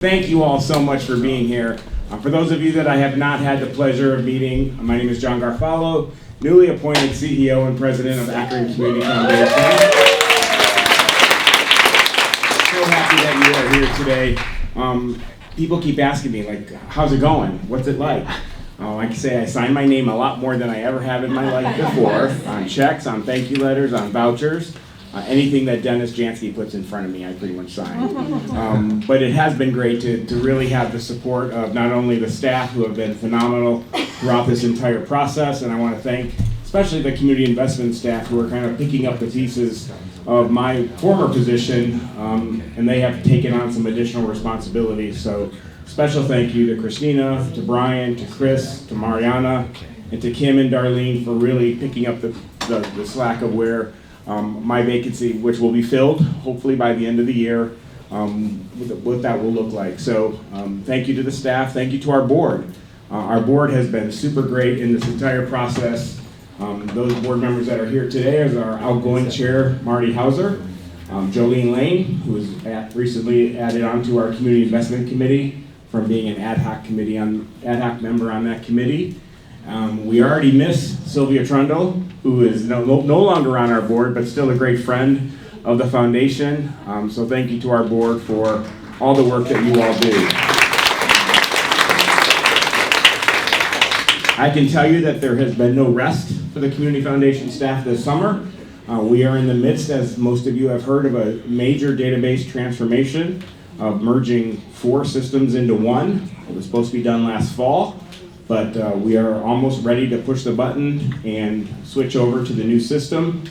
Thank you all so much for being here. For those of you that I have not had the pleasure of meeting, my name is John Garfalo, newly appointed CEO and President of Akron Community Foundation. So happy that you are here today. People keep asking me, like, how's it going? What's it like? Like I say, I sign my name a lot more than I ever have in my life before, on checks, on thank you letters, on vouchers. Anything that Dennis Jansky puts in front of me, I pretty much sign. But it has been great to really have the support of not only the staff who have been phenomenal throughout this entire process, and I want to thank especially the community investment staff who are kind of picking up the pieces of my former position, and they have taken on some additional responsibilities. So special thank you to Christina, to Brian, to Chris, to Mariana, and to Kim and Darlene for really picking up the slack of where my vacancy, which will be filled hopefully by the end of the year, what that will look like. So thank you to the staff, thank you to our board. Our board has been super great in this entire process. Those board members that are here today is our outgoing chair, Marty Hauser, Jolene Lane, who was recently added onto our Community Investment Committee from being an ad hoc member on that committee. We already miss Sylvia Trundle, who is no longer on our board, but still a great friend of the foundation. So thank you to our board for all the work that you all do. I can tell you that there has been no rest for the Community Foundation staff this summer. We are in the midst, as most of you have heard, of a major database transformation of merging 4 systems into one. It was supposed to be done last fall. But we are almost ready to push the button and switch over to the new system.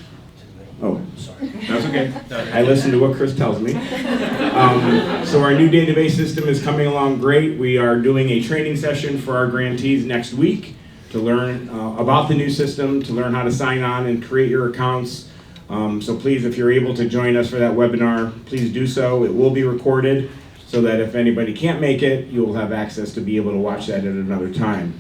Oh, sorry. That's okay. I listen to what Chris tells me. So our new database system is coming along great. We are doing a training session for our grantees next week to learn about the new system, to learn how to sign on and create your accounts. So please, if you're able to join us for that webinar, please do so. It will be recorded, so that if anybody can't make it, you'll have access to be able to watch that at another time.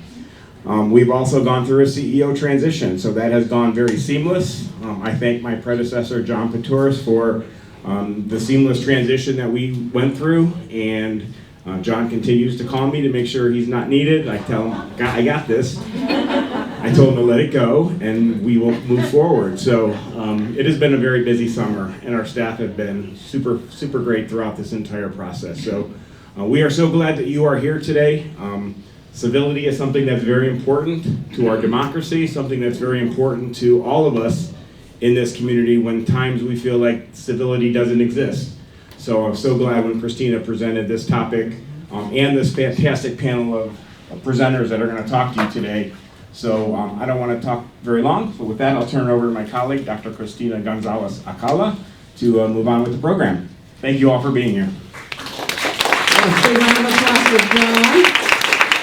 We've also gone through a CEO transition, so that has gone very seamless. I thank my predecessor, John Paturis, for the seamless transition that we went through, and John continues to call me to make sure he's not needed. I tell him, I got this. I told him to let it go, and we will move forward. So it has been a very busy summer, and our staff have been super, super great throughout this entire process. So we are so glad that you are here today. Civility is something that's very important to our democracy, something that's very important to all of us in this community when times we feel like civility doesn't exist. So I'm so glad when Christina presented this topic and this fantastic panel of presenters that are going to talk to you today. So I don't want to talk very long, but with that I'll turn it over to my colleague, Dr. Christina Gonzalez Acala, to move on with the program. Thank you all for being here. A big round of applause for John.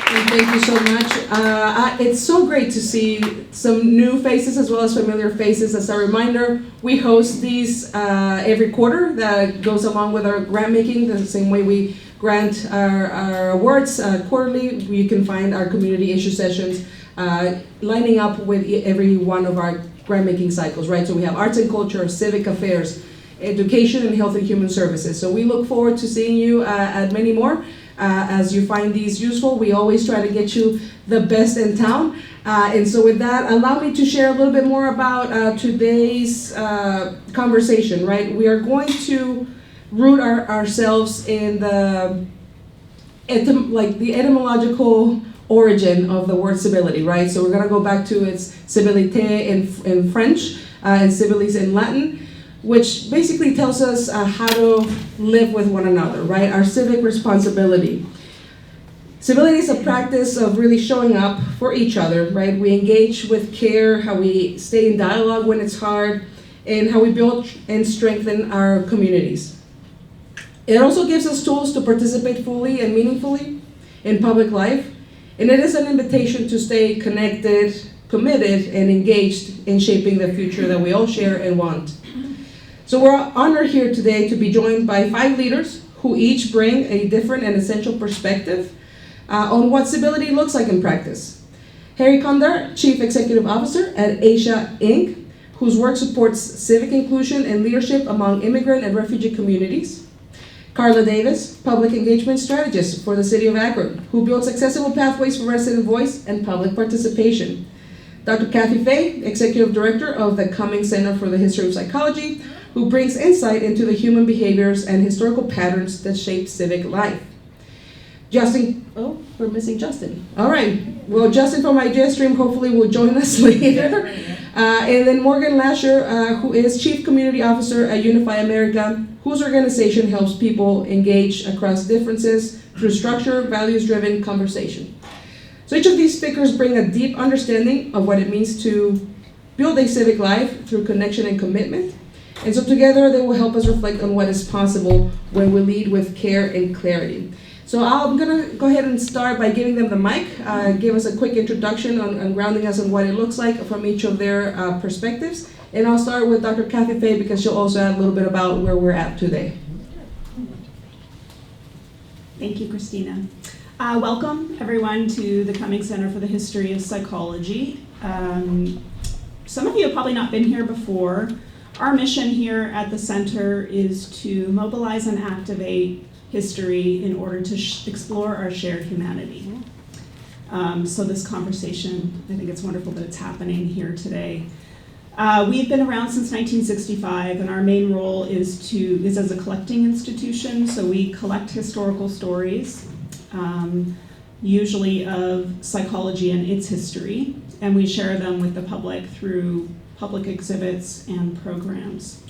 And thank you so much. It's so great to see some new faces as well as familiar faces. As a reminder, we host these every quarter. That goes along with our grant making, the same way we grant our awards quarterly. You can find our community issue sessions lining up with every one of our grant making cycles, right? So we have arts and culture, civic affairs, education, and health and human services. So we look forward to seeing you at many more. As you find these useful, we always try to get you the best in town. And so with that, allow me to share a little bit more about today's conversation, right? We are going to root ourselves in the etymological origin of the word civility, right? So we're gonna go back to its civilité in French and civilis in Latin, which basically tells us how to live with one another, right? Our civic responsibility. Civility is a practice of really showing up for each other, right? We engage with care, how we stay in dialogue when it's hard, and how we build and strengthen our communities. It also gives us tools to participate fully and meaningfully in public life, and it is an invitation to stay connected, committed, and engaged in shaping the future that we all share and want. So we're honored here today to be joined by 5 leaders who each bring a different and essential perspective on what civility looks like in practice. Harry Kondar, Chief Executive Officer at Asia Inc., whose work supports civic inclusion and leadership among immigrant and refugee communities. Carla Davis, Public Engagement Strategist for the City of Akron, who builds accessible pathways for resident voice and public participation. Dr. Kathy Fay, Executive Director of the Cummings Center for the History of Psychology, who brings insight into the human behaviors and historical patterns that shape civic life. Justin, oh, we're missing Justin. All right, well, Justin from IdeaStream hopefully will join us later. And then Morgan Lasher, who is Chief Community Officer at Unify America, whose organization helps people engage across differences through structured, values-driven conversation. So each of these speakers bring a deep understanding of what it means to build a civic life through connection and commitment. And so together they will help us reflect on what is possible when we lead with care and clarity. So I'm gonna go ahead and start by giving them the mic, give us a quick introduction on grounding us on what it looks like from each of their perspectives. And I'll start with Dr. Kathy Fay because she'll also add a little bit about where we're at today. Thank you, Christina. Welcome everyone to the Cummings Center for the History of Psychology. Some of you have probably not been here before. Our mission here at the center is to mobilize and activate history in order to explore our shared humanity. So this conversation, I think it's wonderful that it's happening here today. We've been around since 1965, and our main role is as a collecting institution. So we collect historical stories, usually of psychology and its history, and we share them with the public through public exhibits and programs.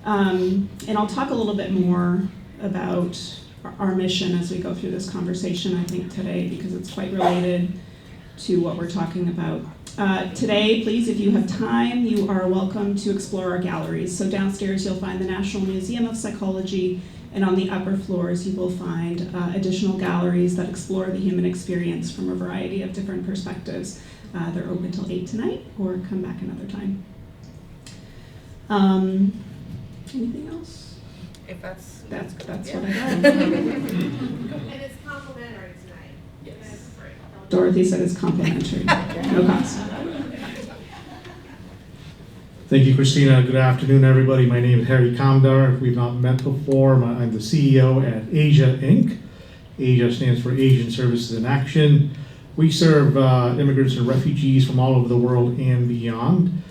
And I'll talk a little bit more about our mission as we go through this conversation, I think, today, because it's quite related to what we're talking about. Today, please, if you have time, you are welcome to explore our galleries. So downstairs, you'll find the National Museum of Psychology, and on the upper floors, you will find additional galleries that explore the human experience from a variety of different perspectives. They're open till 8 tonight, or come back another time. Anything else? If that's what I got. And it's complimentary tonight. Yes. That's great. Dorothy said it's complimentary. No cost. Thank you, Christina. Good afternoon, everybody. My name is Harry Kamdar. If we've not met before, I'm the CEO at Asia Inc. Asia stands for Asian Services in Action. We serve immigrants and refugees from all over the world and beyond.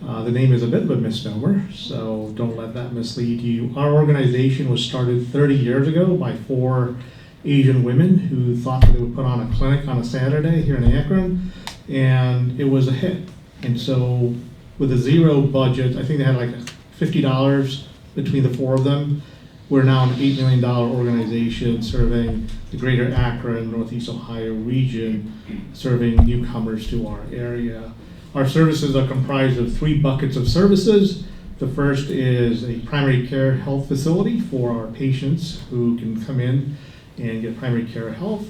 The name is a bit of a misnomer, so don't let that mislead you. Our organization was started 30 years ago by 4 Asian women who thought that they would put on a clinic on a Saturday here in Akron, and it was a hit. And so with a zero budget, I think they had like $50 between the 4 of them. We're now an $8 million organization serving the greater Akron, Northeast Ohio region, serving newcomers to our area. Our services are comprised of 3 buckets of services. The first is a primary care health facility for our patients who can come in and get primary care health.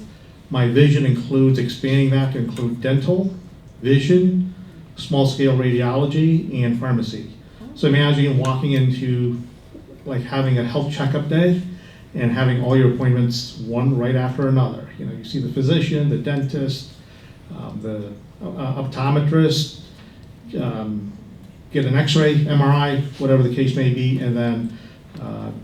My vision includes expanding that to include dental, vision, small-scale radiology, and pharmacy. So imagine walking into like having a health checkup day and having all your appointments one right after another. You know, you see the physician, the dentist, the optometrist, get an x-ray, MRI, whatever the case may be, and then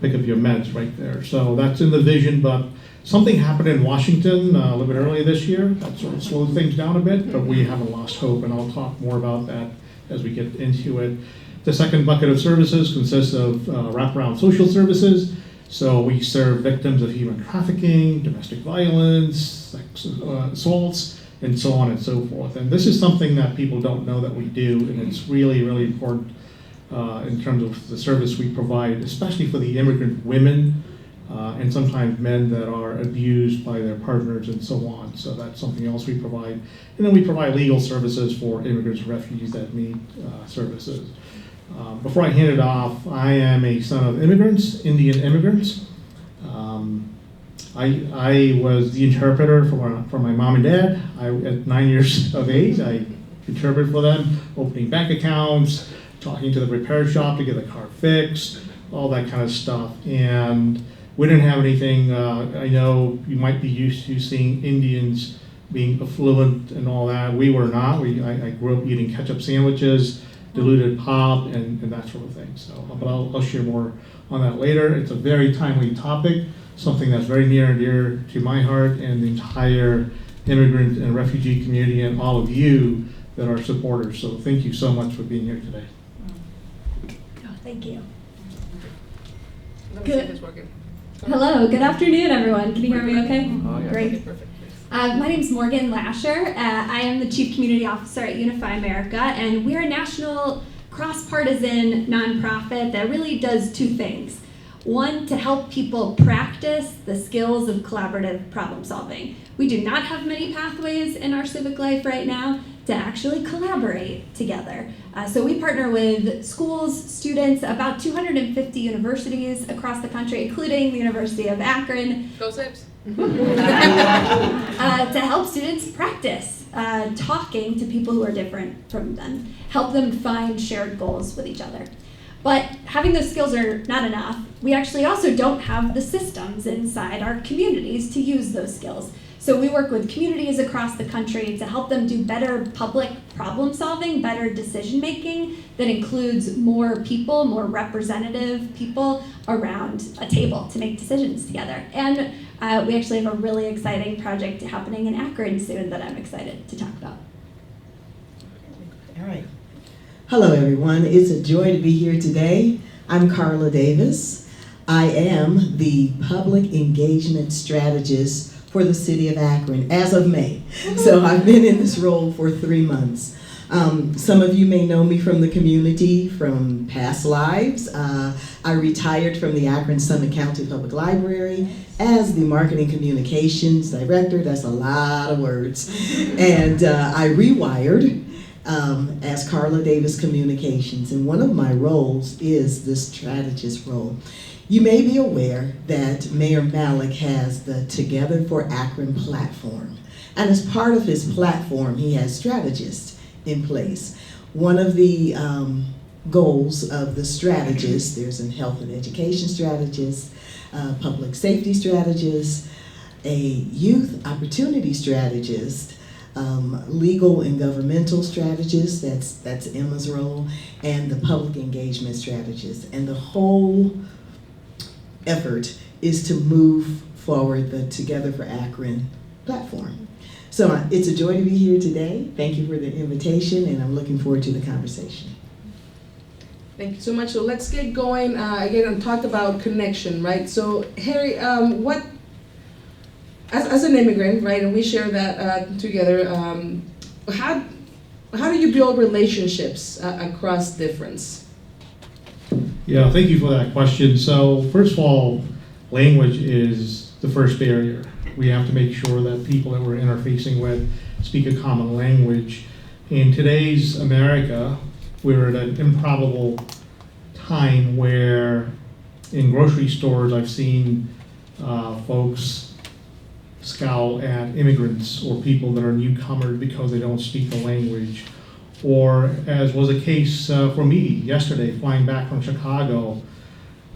pick up your meds right there. So that's in the vision, but something happened in Washington a little bit earlier this year that sort of slowed things down a bit, but we haven't lost hope, and I'll talk more about that as we get into it. The second bucket of services consists of wraparound social services. So we serve victims of human trafficking, domestic violence, sex assaults, and so on and so forth. And this is something that people don't know that we do, and it's really, really important in terms of the service we provide, especially for the immigrant women and sometimes men that are abused by their partners and so on. So that's something else we provide. And then we provide legal services for immigrants and refugees that need services. Before I hand it off, I am a son of immigrants, Indian immigrants. I was the interpreter for my mom and dad. At 9 years of age, I interpreted for them, opening bank accounts, talking to the repair shop to get the car fixed, all that kind of stuff. And we didn't have anything. I know you might be used to seeing Indians being affluent and all that. We were not. I grew up eating ketchup sandwiches, diluted pop, and that sort of thing. So, but I'll share more on that later. It's a very timely topic. something that's very near and dear to my heart and the entire immigrant and refugee community and all of you that are supporters. So thank you so much for being here today. Oh, thank you. Let me see if Good. it's working. Hello, good afternoon, everyone. Can you hear me okay? Oh, yeah. Great. Okay, perfect. My name is Morgan Lasher. I am the Chief Community Officer at Unify America, and we're a national cross-partisan nonprofit that really does two things. One, to help people practice the skills of collaborative problem solving. We do not have many pathways in our civic life right now to actually collaborate together. So we partner with schools, students, about 250 universities across the country, including the University of Akron, Go Zips. to help students practice talking to people who are different from them, help them find shared goals with each other. But having those skills are not enough. We actually also don't have the systems inside our communities to use those skills. So we work with communities across the country to help them do better public problem solving, better decision making that includes more people, more representative people around a table to make decisions together. And we actually have a really exciting project happening in Akron soon that I'm excited to talk about. All right. Hello, everyone. It's a joy to be here today. I'm Carla Davis. I am the Public Engagement Strategist for the City of Akron as of May. So I've been in this role for 3 months. Some of you may know me from the community, from past lives. I retired from the Akron Summit County Public Library as the Marketing Communications Director. That's a lot of words. And I rewired as Carla Davis Communications, and one of my roles is the strategist role. You may be aware that Mayor Malik has the Together for Akron platform, and as part of his platform, he has strategists in place. One of the goals of the strategist, there's a health and education strategist, public safety strategist, a youth opportunity strategist, legal and governmental strategist, that's Emma's role, and the public engagement strategist. And the whole effort is to move forward the Together for Akron platform. So it's a joy to be here today. Thank you for the invitation, and I'm looking forward to the conversation. Thank you so much. So let's get going again and talk about connection, right? So Harry, what, as an immigrant, right, and we share that together, how do you build relationships across difference? Yeah, thank you for that question. So first of all, language is the first barrier. We have to make sure that people that we're interfacing with speak a common language. In today's America, we're at an improbable time where in grocery stores I've seen folks scowl at immigrants or people that are newcomers because they don't speak the language. Or as was a case for me yesterday, flying back from Chicago,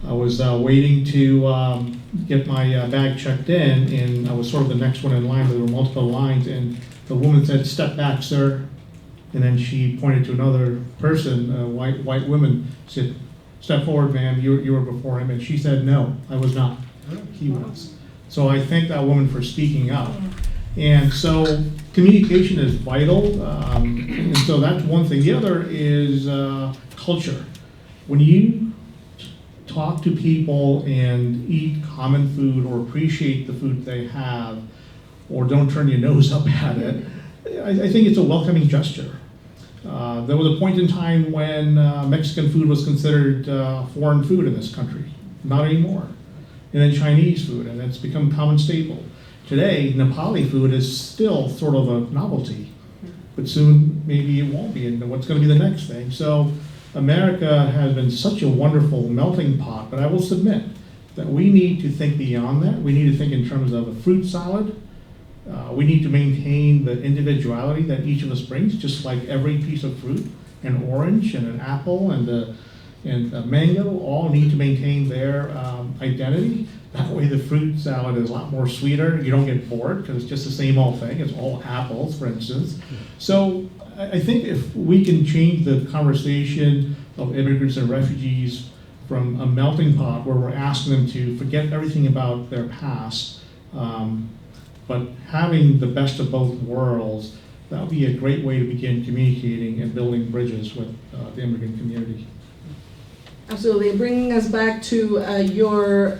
I was waiting to get my bag checked in, and I was sort of the next one in line. There were multiple lines, and the woman said, "Step back, sir." And then she pointed to another person, a white woman, said, "Step forward, ma'am, you were before him." And she said, "No, I was not. He was." So I thank that woman for speaking up. And so communication is vital, and so that's one thing. The other is culture. When you talk to people and eat common food or appreciate the food they have, or don't turn your nose up at it, I think it's a welcoming gesture. There was a point in time when Mexican food was considered foreign food in this country. Not anymore. And then Chinese food, and it's become common staple. Today, Nepali food is still sort of a novelty, but soon maybe it won't be, and what's going to be the next thing? So America has been such a wonderful melting pot, but I will submit that we need to think beyond that. We need to think in terms of a fruit salad. We need to maintain the individuality that each of us brings, just like every piece of fruit, an orange and an apple and a mango all need to maintain their identity. That way the fruit salad is a lot more sweeter. You don't get bored because it's just the same old thing. It's all apples, for instance. So I think if we can change the conversation of immigrants and refugees from a melting pot where we're asking them to forget everything about their past, but having the best of both worlds, that would be a great way to begin communicating and building bridges with the immigrant community. Absolutely. And bringing us back to your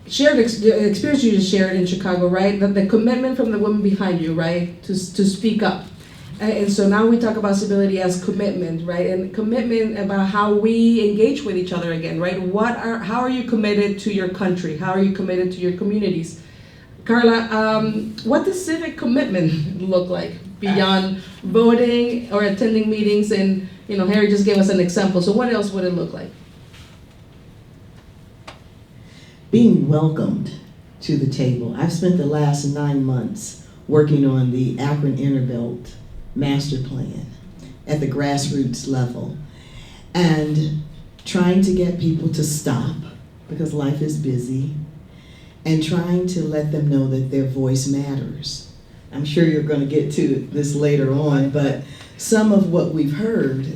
the experience you just shared in Chicago, right? The commitment from the women behind you, right? To speak up. And so now we talk about civility as commitment, right? And commitment about how we engage with each other again, right? How are you committed to your country? How are you committed to your communities? Carla, what does civic commitment look like beyond voting or attending meetings? And Harry just gave us an example. So what else would it look like? Being welcomed to the table. I've spent the last 9 months working on the Akron Innerbelt Master Plan at the grassroots level and trying to get people to stop because life is busy and trying to let them know that their voice matters. I'm sure you're going to get to this later on, but some of what we've heard,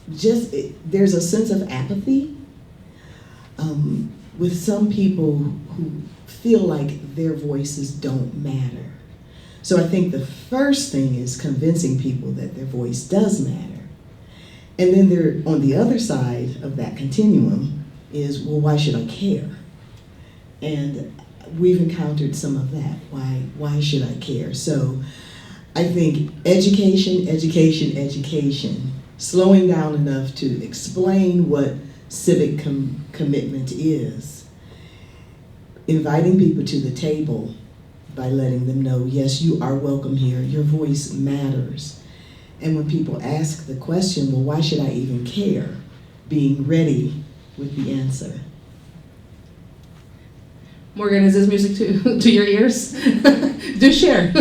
there's a sense of apathy with some people who feel like their voices don't matter. So I think the first thing is convincing people that their voice does matter. And then on the other side of that continuum is, well, why should I care? And we've encountered some of that. Why should I care? So I think education, slowing down enough to explain what civic commitment is, inviting people to the table by letting them know, yes, you are welcome here, your voice matters. And when people ask the question, well, why should I even care? Being ready with the answer. Morgan, is this music to your ears? Do share.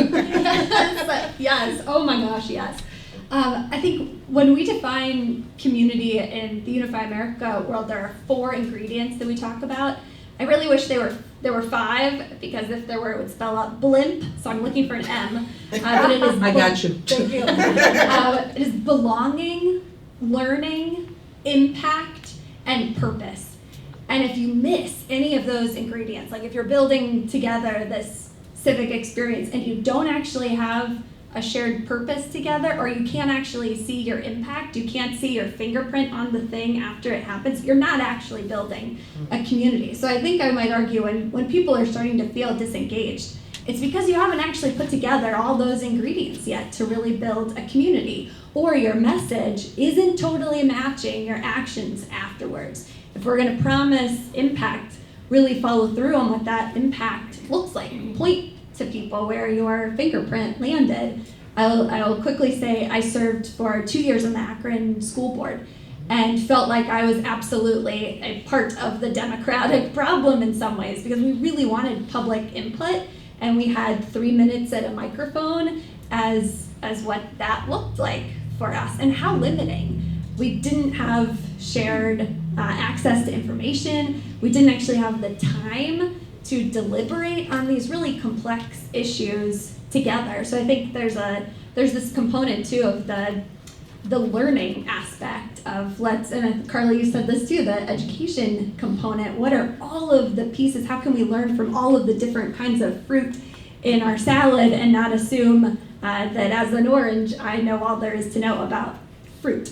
Yes, oh my gosh, yes. I think when we define community in the Unify America world, there are 4 ingredients that we talk about. I really wish there were 5, because if there were, it would spell out blimp, so I'm looking for an M. But it is I got you. Thank you. It is belonging, learning, impact, and purpose. And if you miss any of those ingredients, like if you're building together this civic experience and you don't actually have a shared purpose together, or you can't actually see your impact, you can't see your fingerprint on the thing after it happens, you're not actually building a community. So I think I might argue when people are starting to feel disengaged, it's because you haven't actually put together all those ingredients yet to really build a community, or your message isn't totally matching your actions afterwards. If we're gonna promise impact, really follow through on what that impact looks like. Point to people where your fingerprint landed. I'll quickly say I served for 2 years on the Akron School Board and felt like I was absolutely a part of the democratic problem in some ways, because we really wanted public input, and we had 3 minutes at a microphone as what that looked like for us, and how limiting. We didn't have shared access to information. We didn't actually have the time to deliberate on these really complex issues together. So I think there's this component too of the learning aspect of and Carla, you said this too, the education component. What are all of the pieces? How can we learn from all of the different kinds of fruit in our salad and not assume that as an orange, I know all there is to know about fruit?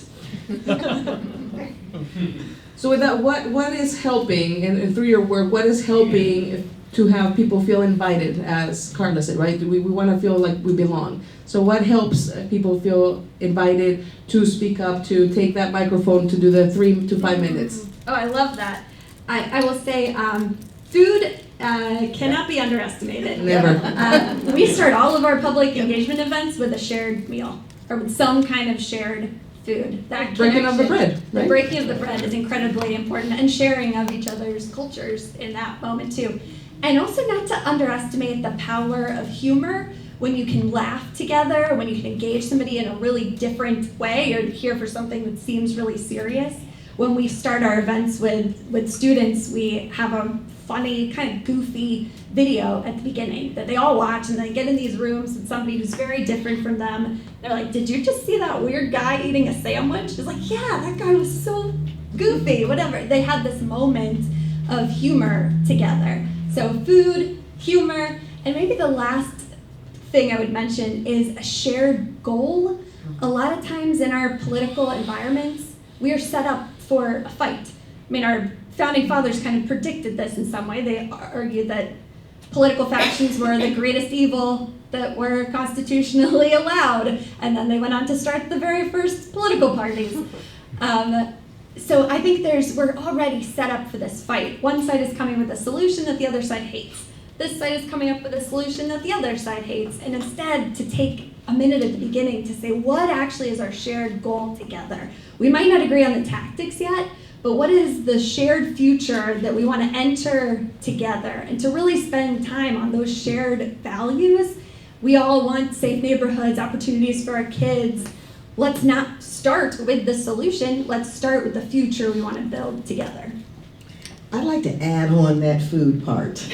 So with that, what is helping, and through your work, what is helping to have people feel invited, as Carla said, right? We want to feel like we belong. So what helps people feel invited to speak up, to take that microphone, to do the 3 to 5 minutes? Oh, I love that. I will say food cannot be underestimated. Never. We start all of our public engagement events with a shared meal, or with some kind of shared food. That Breaking of the bread, The right? breaking of the bread is incredibly important, and sharing of each other's cultures in that moment too. And also not to underestimate the power of humor when you can laugh together, when you can engage somebody in a really different way, or here for something that seems really serious. When we start our events with students, we have a funny, kind of goofy video at the beginning that they all watch, and they get in these rooms with somebody who's very different from them. They're like, did you just see that weird guy eating a sandwich? It's like, yeah, that guy was so goofy, whatever. They had this moment of humor together. So food, humor, and maybe the last thing I would mention is a shared goal. A lot of times in our political environments, we are set up for a fight. I mean, our founding fathers kind of predicted this in some way. They argued that political factions were the greatest evil that were constitutionally allowed, and then they went on to start the very first political parties. So I think we're already set up for this fight. One side is coming with a solution that the other side hates. This side is coming up with a solution that the other side hates. And instead, to take a minute at the beginning to say, what actually is our shared goal together? We might not agree on the tactics yet, but what is the shared future that we want to enter together? And to really spend time on those shared values. We all want safe neighborhoods, opportunities for our kids. Let's not start with the solution. Let's start with the future we want to build together. I'd like to add on that food part.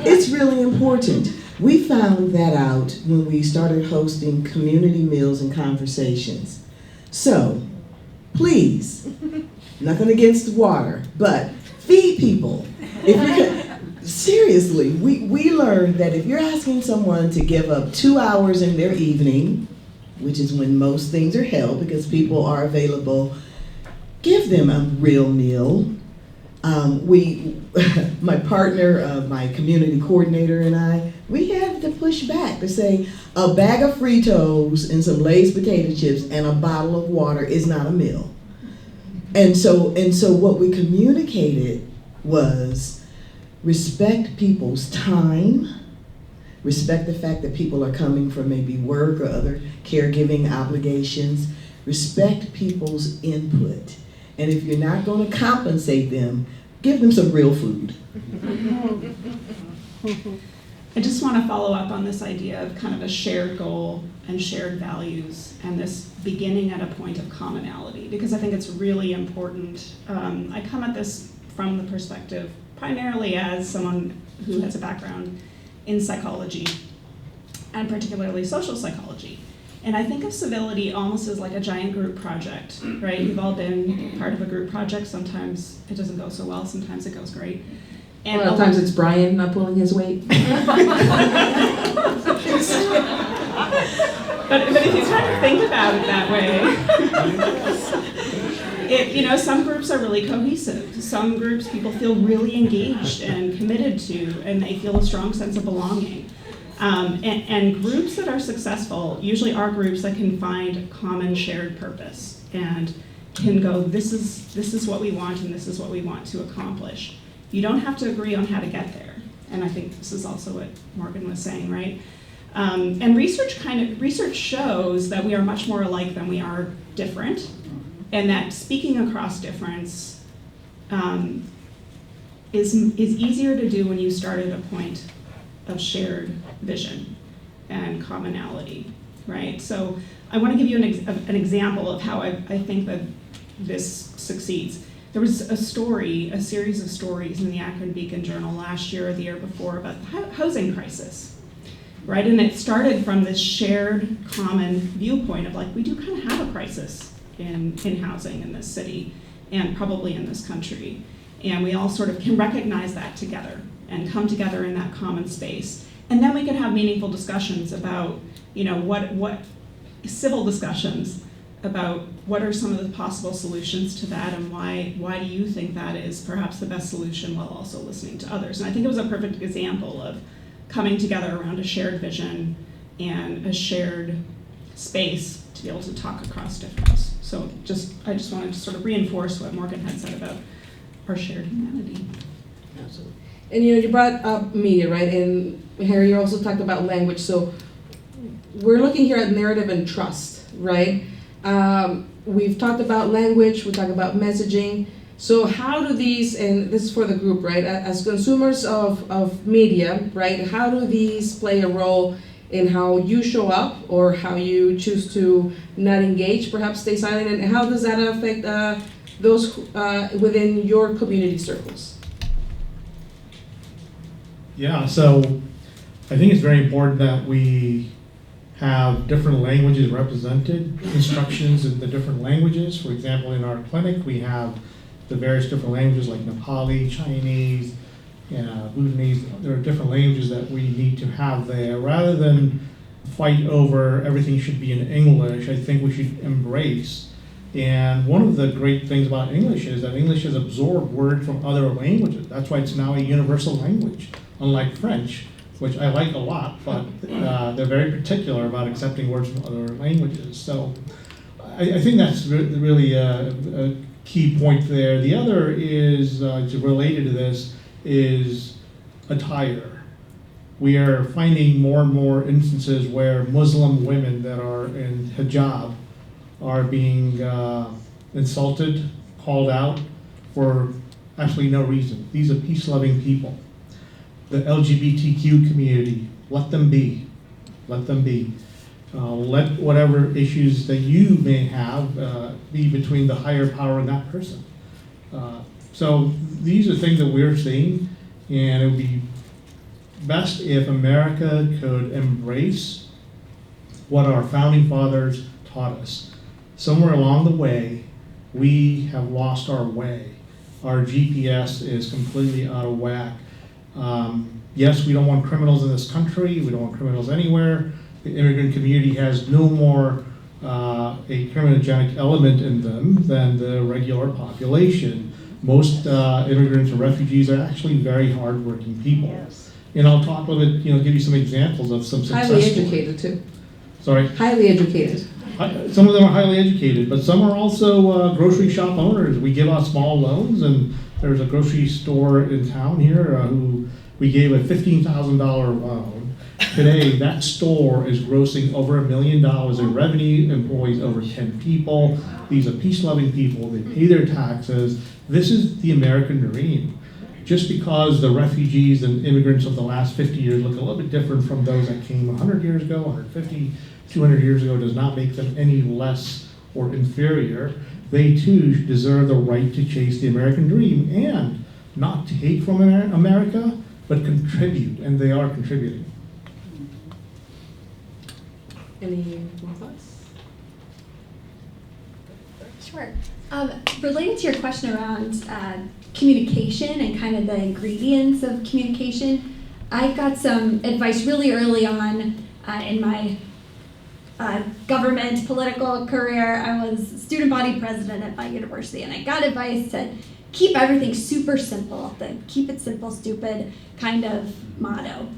It's really important. We found that out when we started hosting community meals and conversations. So, please, nothing against water, but feed people. Seriously, we learned that if you're asking someone to give up 2 hours in their evening, which is when most things are held because people are available, give them a real meal. My partner, my community coordinator and I, we had to push back to say a bag of Fritos and some Lay's potato chips and a bottle of water is not a meal. And so what we communicated was respect people's time, respect the fact that people are coming from maybe work or other caregiving obligations, respect people's input. And if you're not going to compensate them, give them some real food. I just want to follow up on this idea of kind of a shared goal and shared values and this beginning at a point of commonality, because I think it's really important. I come at this from the perspective primarily as someone who has a background in psychology and particularly social psychology. And I think of civility almost as like a giant group project, right? You've all been part of a group project. Sometimes it doesn't go so well, sometimes it goes great. And a lot of times it's Brian not pulling his weight. But if you kind of think about it that way, some groups are really cohesive. Some groups people feel really engaged and committed to, and they feel a strong sense of belonging. And groups that are successful usually are groups that can find common shared purpose and can go, this is what we want and this is what we want to accomplish. You don't have to agree on how to get there. And I think this is also what Morgan was saying, right? And research shows that we are much more alike than we are different, and that speaking across difference is easier to do when you start at a point of shared vision and commonality, right? So I want to give you an example of how I think that this succeeds. There was a series of stories in the Akron Beacon Journal last year or the year before about the housing crisis, right? And it started from this shared common viewpoint of like, we do kind of have a crisis in housing in this city and probably in this country. And we all sort of can recognize that together and come together in that common space. And then we can have meaningful discussions about, what civil discussions about what are some of the possible solutions to that and why do you think that is perhaps the best solution while also listening to others. And I think it was a perfect example of coming together around a shared vision and a shared space to be able to talk across difference. So I just wanted to sort of reinforce what Morgan had said about our shared humanity. Absolutely. And you brought up media, right? And Harry, you also talked about language. So we're looking here at narrative and trust, right? We've talked about language, we talked about messaging. So how do these, and this is for the group, right? As consumers of media, right? How do these play a role in how you show up or how you choose to not engage, perhaps stay silent? And how does that affect those within your community circles? Yeah, so I think it's very important that we have different languages represented, instructions in the different languages. For example, in our clinic, we have the various different languages like Nepali, Chinese, Bhutanese. There are different languages that we need to have there. Rather than fight over everything should be in English, I think we should embrace. And one of the great things about English is that English has absorbed words from other languages. That's why it's now a universal language, unlike French, which I like a lot, but they're very particular about accepting words from other languages. So I think that's really a key point there. The other is, related to this, is attire. We are finding more and more instances where Muslim women that are in hijab are being insulted, called out for absolutely no reason. These are peace-loving people. The LGBTQ community, let them be. Let them be. Let whatever issues that you may have be between the higher power and that person. So these are things that we're seeing, and it would be best if America could embrace what our founding fathers taught us. Somewhere along the way, we have lost our way. Our GPS is completely out of whack. Yes, we don't want criminals in this country. We don't want criminals anywhere. The immigrant community has no more a criminogenic element in them than the regular population. Most immigrants and refugees are actually very hardworking people. Yes. And I'll talk a little bit, give you some examples of some success Highly stories. educated too. Sorry? Highly educated. Some of them are highly educated, but some are also grocery shop owners. We give out small loans, and there's a grocery store in town here who we gave a $15,000 loan. Today, that store is grossing over $1 million in revenue, employs over 10 people. These are peace-loving people. They pay their taxes. This is the American dream. Just because the refugees and immigrants of the last 50 years look a little bit different from those that came 100 years ago, 150, 200 years ago, does not make them any less or inferior. They too deserve the right to chase the American dream and not take from America, but contribute, and they are contributing. Any more thoughts? Sure. Related to your question around communication and kind of the ingredients of communication, I got some advice really early on in my government political career. I was student body president at my university, and I got advice to keep everything super simple, the keep it simple, stupid kind of motto.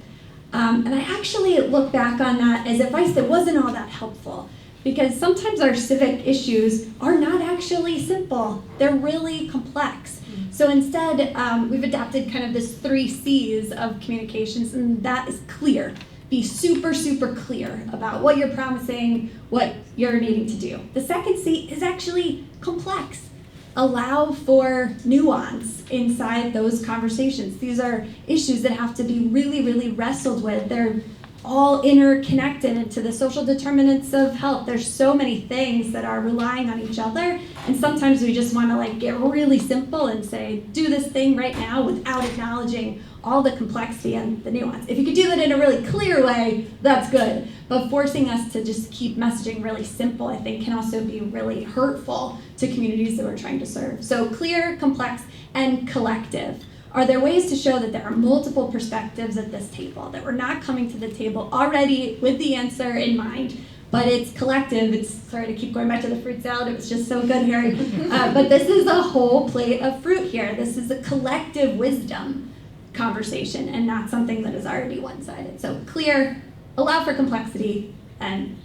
And I actually look back on that as advice that wasn't all that helpful, because sometimes our civic issues are not actually simple. They're really complex. So instead, we've adapted kind of this 3 C's of communications, and that is clear. Be super, super clear about what you're promising, what you're needing to do. The second C is actually complex. Allow for nuance inside those conversations. These are issues that have to be really, really wrestled with. They're all interconnected into the social determinants of health. There's so many things that are relying on each other, and sometimes we just want to get really simple and say, do this thing right now without acknowledging all the complexity and the nuance. If you could do that in a really clear way, that's good. But forcing us to just keep messaging really simple, I think, can also be really hurtful to communities that we're trying to serve. So clear, complex, and collective. Are there ways to show that there are multiple perspectives at this table, that we're not coming to the table already with the answer in mind, but it's collective? It's, sorry to keep going back to the fruit salad, it was just so good, Harry. But this is a whole plate of fruit here. This is a collective wisdom conversation and not something that is already one-sided. So clear, allow for complexity, and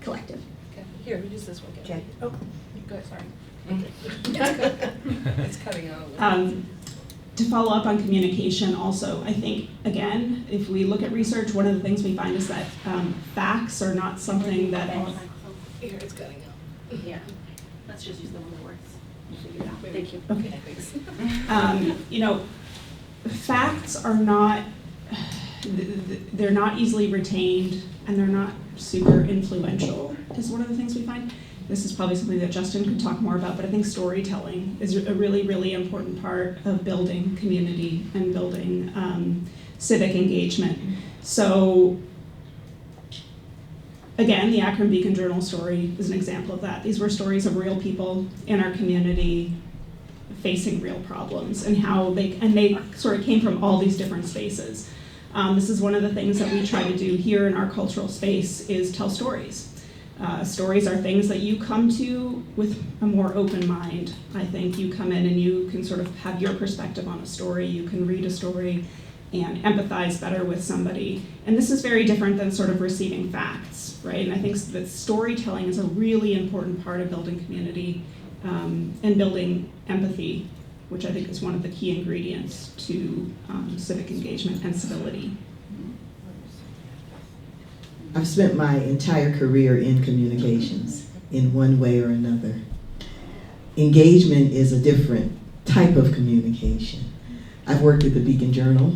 collective. Okay, here, use this one. Okay. Oh, go ahead, sorry. It's cutting out. To follow up on communication also, I think, again, if we look at research, one of the things we find is that facts are not something that are... Here, it's cutting out. Yeah, let's just use the one that works. Figure it out. Thank you. Okay. Thanks. Facts are not, they're not easily retained, and they're not super influential, is one of the things we find. This is probably something that Justin could talk more about, but I think storytelling is a really, really important part of building community and building civic engagement. So Again, the Akron Beacon Journal story is an example of that. These were stories of real people in our community facing real problems and how they sort of came from all these different spaces. This is one of the things that we try to do here in our cultural space is tell stories. Stories are things that you come to with a more open mind. I think you come in and you can sort of have your perspective on a story. You can read a story and empathize better with somebody. And this is very different than sort of receiving facts, right? And I think that storytelling is a really important part of building community and building empathy, which I think is one of the key ingredients to civic engagement and civility. I've spent my entire career in communications in one way or another. Engagement is a different type of communication. I've worked at the Beacon Journal.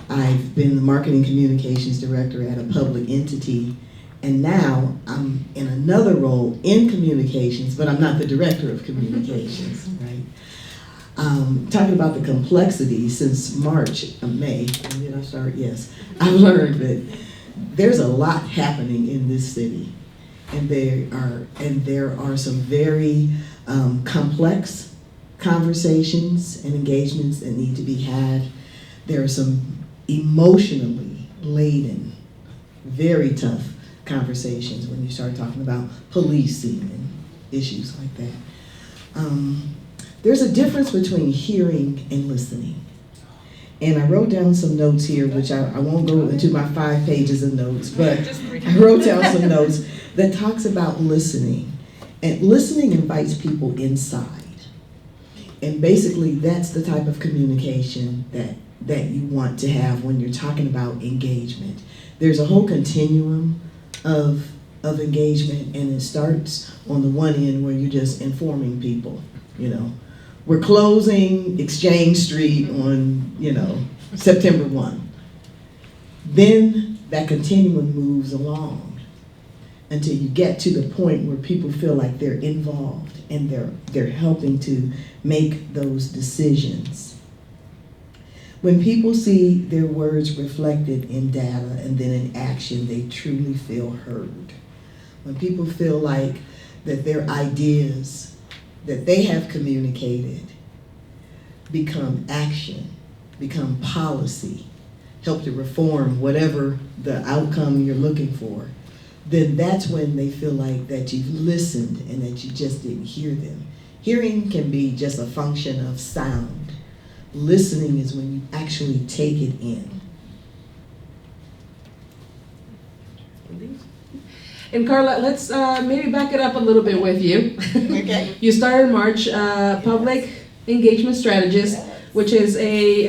I've been the marketing communications director at a public entity, and now I'm in another role in communications, but I'm not the director of communications, right? Talking about the complexity since May, when did I start? Yes. I've learned that there's a lot happening in this city, and there are some very complex conversations and engagements that need to be had. There are some emotionally laden, very tough conversations when you start talking about policing and issues like that. There's a difference between hearing and listening. And I wrote down some notes here, which I won't go into my 5 pages of notes, but I wrote down some notes that talks about listening. And listening invites people inside. And basically, that's the type of communication that you want to have when you're talking about engagement. There's a whole continuum of engagement, and it starts on the one end where you're just informing people, you know. We're closing Exchange Street on, September 1. Then that continuum moves along until you get to the point where people feel like they're involved and they're helping to make those decisions. When people see their words reflected in data and then in action, they truly feel heard. When people feel like that their ideas that they have communicated become action, become policy, help to reform whatever the outcome you're looking for, then that's when they feel like that you've listened and that you just didn't hear them. Hearing can be just a function of sound. Listening is when you actually take it in. And Carla, let's maybe back it up a little bit with you. Okay. You started in March, Public Engagement Strategist, which is a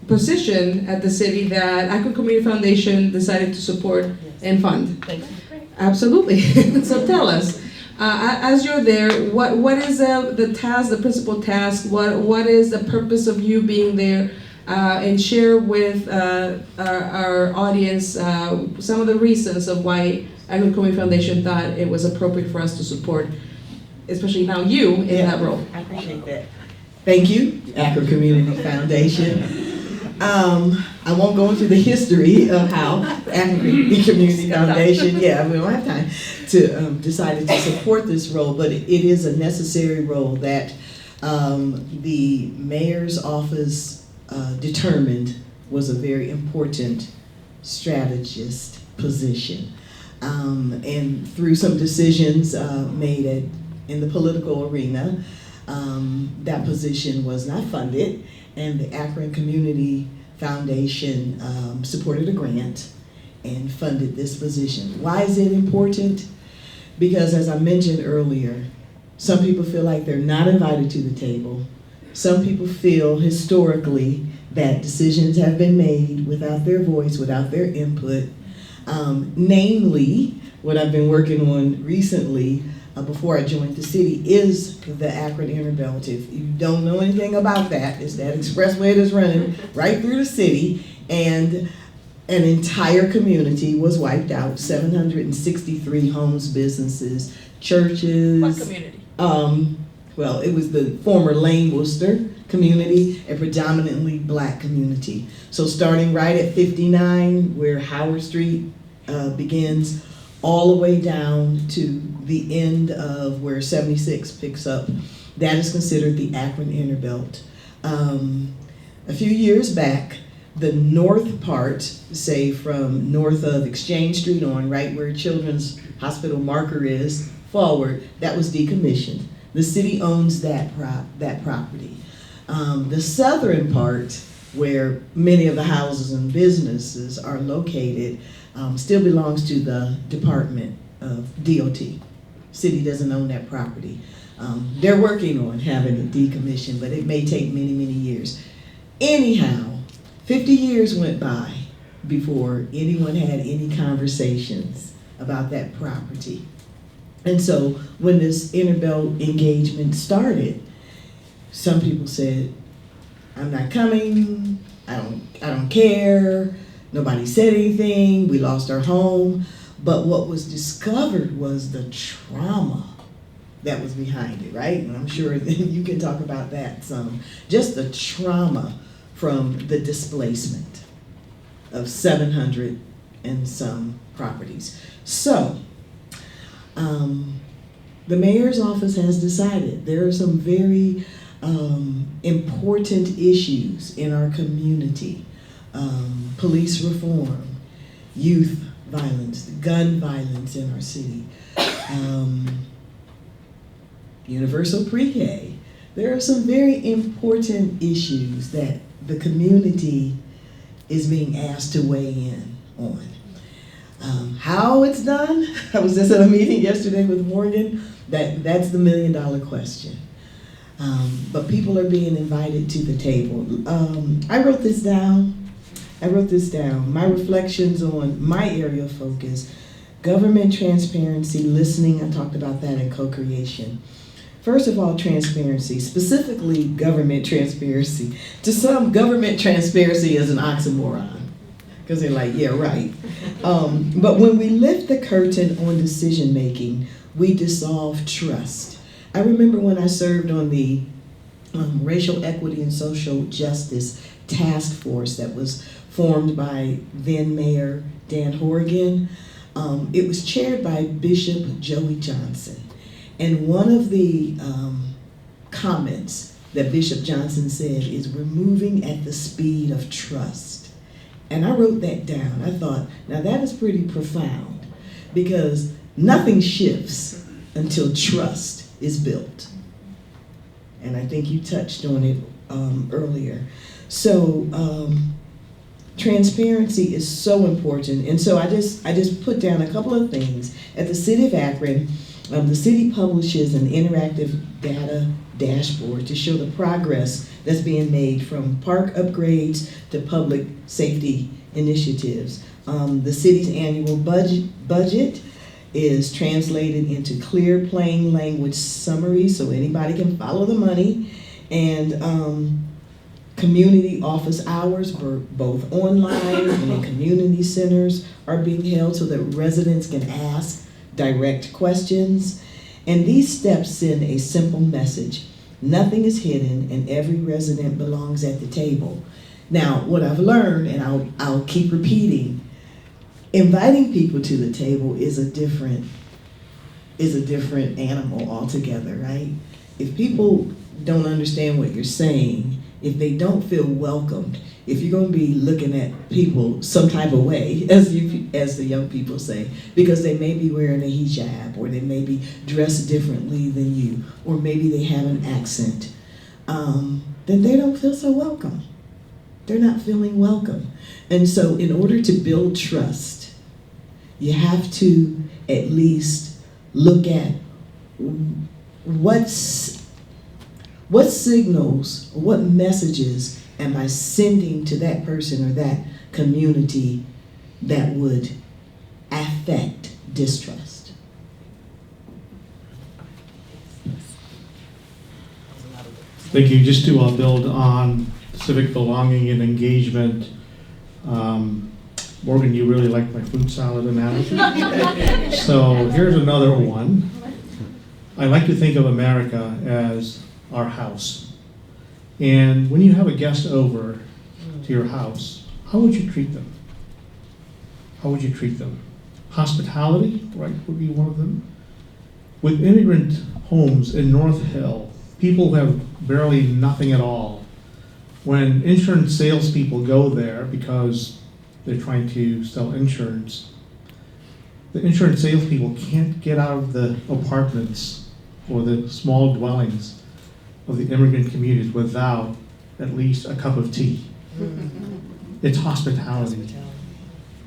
position at the city that Akron Community Foundation decided to support and fund. Thank you. Absolutely. So tell us, as you're there, what is the task, the principal task? What is the purpose of you being there? And share with our audience some of the reasons of why Akron Community Foundation thought it was appropriate for us to support, especially now you in that role. I appreciate that. Thank you, Akron Community Foundation. I won't go into the history of how Akron Community Foundation, we don't have time, to decided to support this role, but it is a necessary role that the mayor's office determined was a very important strategist position. And through some decisions made in the political arena, that position was not funded, and the Akron Community Foundation supported a grant and funded this position. Why is it important? Because as I mentioned earlier, some people feel like they're not invited to the table. Some people feel historically that decisions have been made without their voice, without their input. Namely, what I've been working on recently before I joined the city is the Akron Inner-Belt. If you don't know anything about that, it's that expressway that's running right through the city, and an entire community was wiped out, 763 homes, businesses, churches. What community? Well, it was the former Lane Worcester community, a predominantly black community. So starting right at 59, where Howard Street begins, all the way down to the end of where 76 picks up, that is considered the Akron Inner Belt. A few years back, the north part, say from north of Exchange Street on, right where Children's Hospital marker is, forward, that was decommissioned. The city owns that property. The southern part, where many of the houses and businesses are located, still belongs to the Department of DOT. City doesn't own that property. They're working on having it decommissioned, but it may take many, many years. Anyhow, 50 years went by before anyone had any conversations about that property. And so when this inner belt engagement started, some people said, I'm not coming, I don't care, nobody said anything, we lost our home. But what was discovered was the trauma that was behind it, right? And I'm sure you can talk about that some. Just the trauma from the displacement of 700 and some properties. So, the mayor's office has decided there are some very important issues in our community. Police reform, youth violence, gun violence in our city, universal pre-K. There are some very important issues that the community is being asked to weigh in on. How it's done, I was just at a meeting yesterday with Morgan, that's the $1 million question. But people are being invited to the table. I wrote this down. My reflections on my area of focus: government transparency, listening. I talked about that in co-creation. First of all, transparency, specifically government transparency. To some, government transparency is an oxymoron, because they're like, yeah, right. But when we lift the curtain on decision making, we dissolve trust. I remember when I served on the Racial Equity and Social Justice Task Force that was formed by then Mayor Dan Horgan. It was chaired by Bishop Joey Johnson. And one of the comments that Bishop Johnson said is, we're moving at the speed of trust. And I wrote that down. I thought, now that is pretty profound, because nothing shifts until trust is built. And I think you touched on it earlier. So transparency is so important. And so I just put down a couple of things. At the City of Akron, the city publishes an interactive data dashboard to show the progress that's being made from park upgrades to public safety initiatives. The city's annual budget is translated into clear, plain language summaries so anybody can follow the money. And community office hours, both online and in community centers, are being held so that residents can ask direct questions. And these steps send a simple message: nothing is hidden and every resident belongs at the table. Now, what I've learned, and I'll keep repeating, inviting people to the table is a different animal altogether, right? If people don't understand what you're saying, if they don't feel welcomed, if you're going to be looking at people some type of way, as the young people say, because they may be wearing a hijab, or they may be dressed differently than you, or maybe they have an accent, then they don't feel so welcome. They're not feeling welcome. And so in order to build trust, you have to at least look at what signals, what messages am I sending to that person or that community that would affect distrust. Thank you. Just to build on civic belonging and engagement, Morgan, you really like my fruit salad analogy. So here's another one. I like to think of America as our house. And when you have a guest over to your house, how would you treat them? How would you treat them? Hospitality, right, would be one of them. With immigrant homes in North Hill, people who have barely nothing at all, when insurance salespeople go there because they're trying to sell insurance, the insurance salespeople can't get out of the apartments or the small dwellings of the immigrant communities without at least a cup of tea. It's hospitality.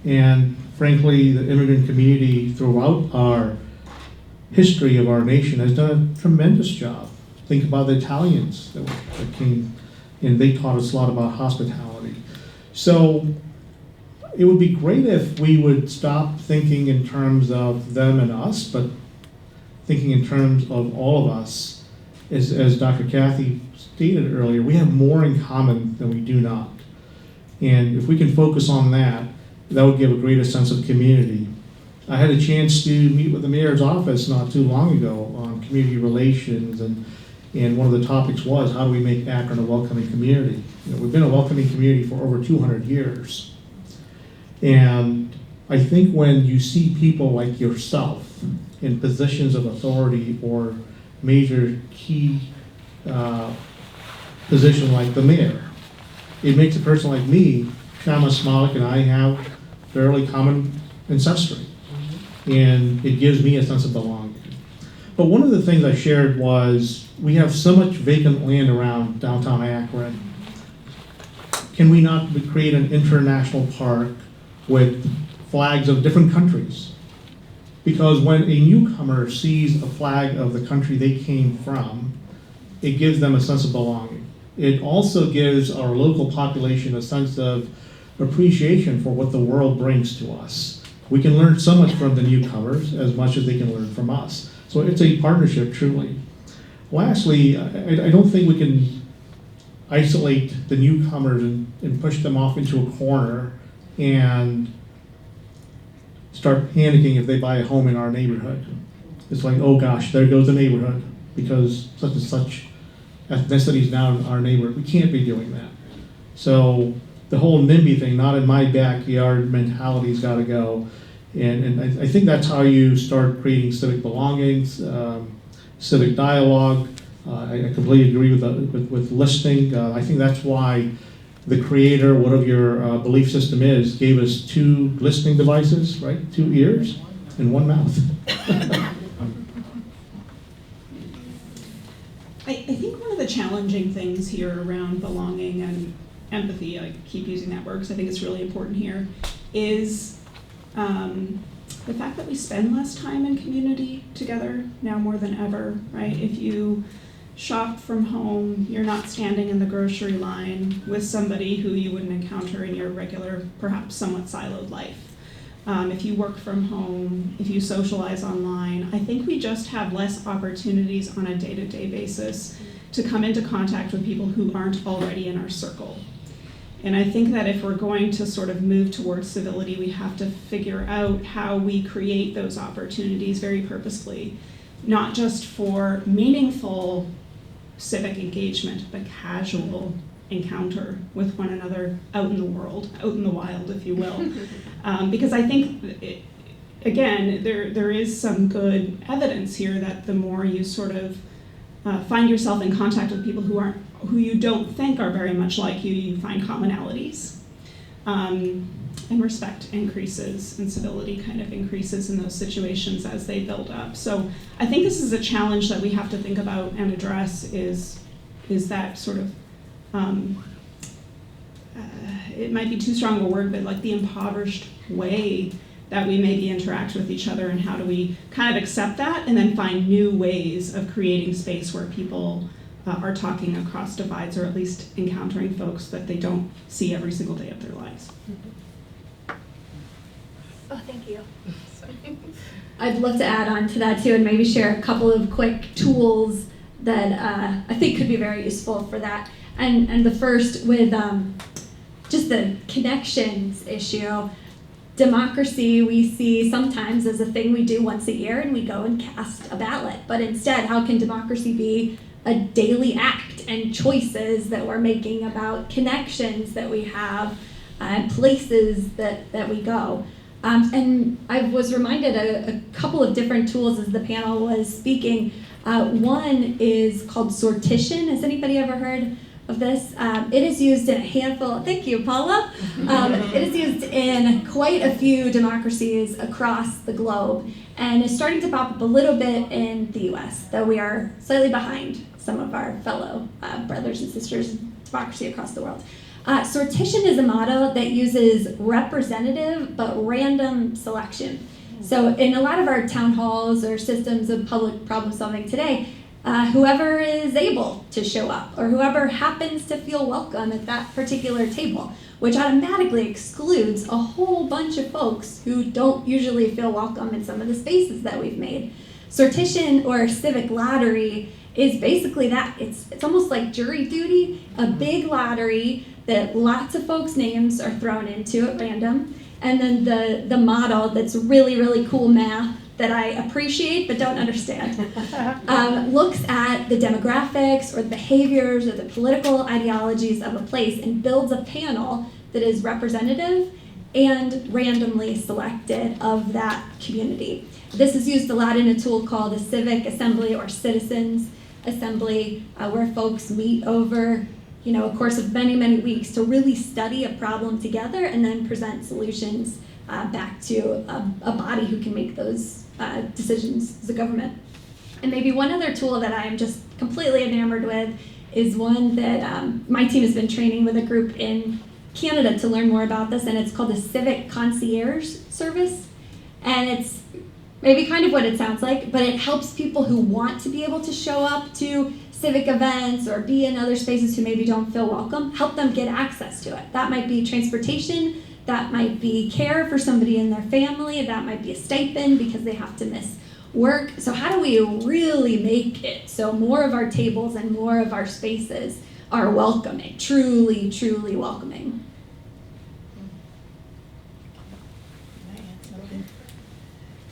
And frankly, the immigrant community throughout our history of our nation has done a tremendous job. Think about the Italians that came, and they taught us a lot about hospitality. So it would be great if we would stop thinking in terms of them and us, but thinking in terms of all of us. As Dr. Kathy stated earlier, we have more in common than we do not. And if we can focus on that, that would give a greater sense of community. I had a chance to meet with the mayor's office not too long ago on community relations, and one of the topics was, how do we make Akron a welcoming community? You know, we've been a welcoming community for over 200 years. And I think when you see people like yourself in positions of authority or major key position like the mayor, it makes a person like me, Shama Smolik, and I have fairly common ancestry. And it gives me a sense of belonging. But one of the things I shared was, we have so much vacant land around downtown Akron. Can we not create an international park with flags of different countries? Because when a newcomer sees a flag of the country they came from, it gives them a sense of belonging. It also gives our local population a sense of appreciation for what the world brings to us. We can learn so much from the newcomers as much as they can learn from us. So it's a partnership, truly. Lastly, I don't think we can isolate the newcomers and push them off into a corner and start panicking if they buy a home in our neighborhood. It's like, oh gosh, there goes the neighborhood because such and such ethnicity is now in our neighborhood. We can't be doing that. So the whole NIMBY thing, not in my backyard mentality's got to go. And I think that's how you start creating civic belongings, civic dialogue. I completely agree with listening. I think that's why the creator, whatever your belief system is, gave us 2 listening devices, right? 2 ears and 1 mouth. I think one of the challenging things here around belonging and empathy, I keep using that word because I think it's really important here, is the fact that we spend less time in community together now more than ever, right? If you shop from home, you're not standing in the grocery line with somebody who you wouldn't encounter in your regular, perhaps somewhat siloed life. If you work from home, if you socialize online, I think we just have less opportunities on a day-to-day basis to come into contact with people who aren't already in our circle. And I think that if we're going to sort of move towards civility, we have to figure out how we create those opportunities very purposefully, not just for meaningful civic engagement, but casual encounter with one another out in the world, out in the wild, if you will. Because I think, again, there is some good evidence here that the more you sort of find yourself in contact with people who you don't think are very much like you, you find commonalities. And respect increases and civility kind of increases in those situations as they build up. So I think this is a challenge that we have to think about and address is that sort of, it might be too strong a word, but like the impoverished way that we maybe interact with each other, and how do we kind of accept that and then find new ways of creating space where people are talking across divides, or at least encountering folks that they don't see every single day of their lives. Oh, thank you. I'd love to add on to that too, and maybe share a couple of quick tools that I think could be very useful for that. And the first with just the connections issue. Democracy we see sometimes as a thing we do once a year and we go and cast a ballot. But instead, how can democracy be a daily act and choices that we're making, about connections that we have, places that we go. And I was reminded a couple of different tools as the panel was speaking. One is called sortition. Has anybody ever heard of this? It is used in a handful, thank you, Paula. It is used in quite a few democracies across the globe, and is starting to pop up a little bit in the US, though we are slightly behind some of our fellow brothers and sisters in democracy across the world. Sortition is a model that uses representative but random selection. So in a lot of our town halls or systems of public problem solving today, whoever is able to show up, or whoever happens to feel welcome at that particular table, which automatically excludes a whole bunch of folks who don't usually feel welcome in some of the spaces that we've made. Sortition, or civic lottery, is basically that. It's almost like jury duty, a big lottery that lots of folks' names are thrown into at random. And then the model that's really, really cool math that I appreciate but don't understand, looks at the demographics or the behaviors or the political ideologies of a place and builds a panel that is representative and randomly selected of that community. This is used a lot in a tool called a civic assembly or citizens assembly, where folks meet over a course of many, many weeks to really study a problem together and then present solutions back to a body who can make those decisions as a government. And maybe one other tool that I am just completely enamored with is one that my team has been training with a group in Canada to learn more about this, and it's called the Civic Concierge Service. And it's maybe kind of what it sounds like, but it helps people who want to be able to show up to civic events or be in other spaces who maybe don't feel welcome, help them get access to it. That might be transportation, that might be care for somebody in their family, that might be a stipend because they have to miss work. So how do we really make it so more of our tables and more of our spaces are welcoming, truly, truly welcoming?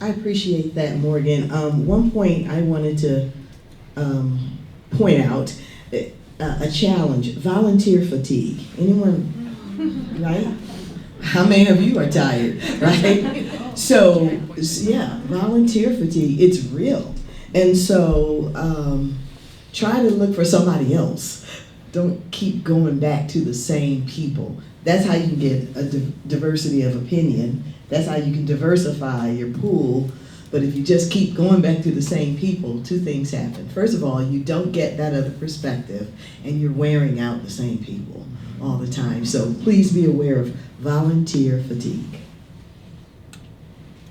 I appreciate that, Morgan. One point I wanted to point out, a challenge, volunteer fatigue. Anyone, right? How many of you are tired, right? So, yeah, volunteer fatigue, it's real. And so, try to look for somebody else. Don't keep going back to the same people. That's how you can get a diversity of opinion. That's how you can diversify your pool. But if you just keep going back to the same people, two things happen. First of all, you don't get that other perspective, and you're wearing out the same people all the time. So please be aware of volunteer fatigue.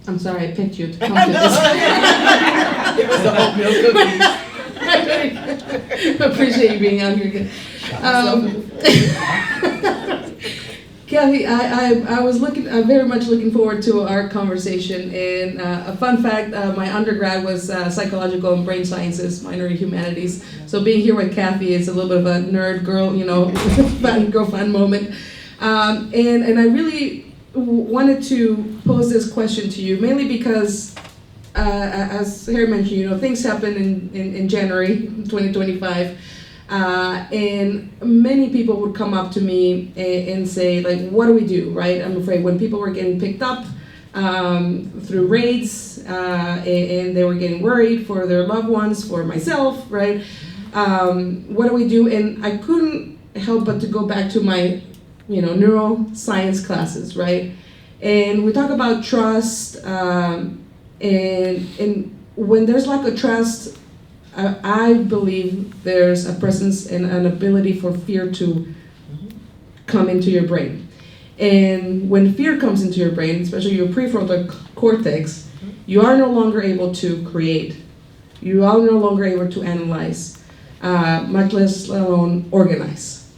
I'm sorry I picked you to come to this. It was the oatmeal cookies. I appreciate you being out here again. Kathy, I was very much looking forward to our conversation. And a fun fact, my undergrad was psychological and brain sciences, minor in humanities. So being here with Kathy is a little bit of a nerd girl, fun moment. And I really wanted to pose this question to you, mainly because, as Harry mentioned, things happen in January 2025. And many people would come up to me and say, like, what do we do, right? I'm afraid when people were getting picked up through raids and they were getting worried for their loved ones, for myself, right? What do we do? And I couldn't help but to go back to my, neuroscience classes, right? And we talk about trust, and when there's lack of trust, I believe there's a presence and an ability for fear to come into your brain. And when fear comes into your brain, especially your prefrontal cortex, you are no longer able to create. You are no longer able to analyze, much less alone organize.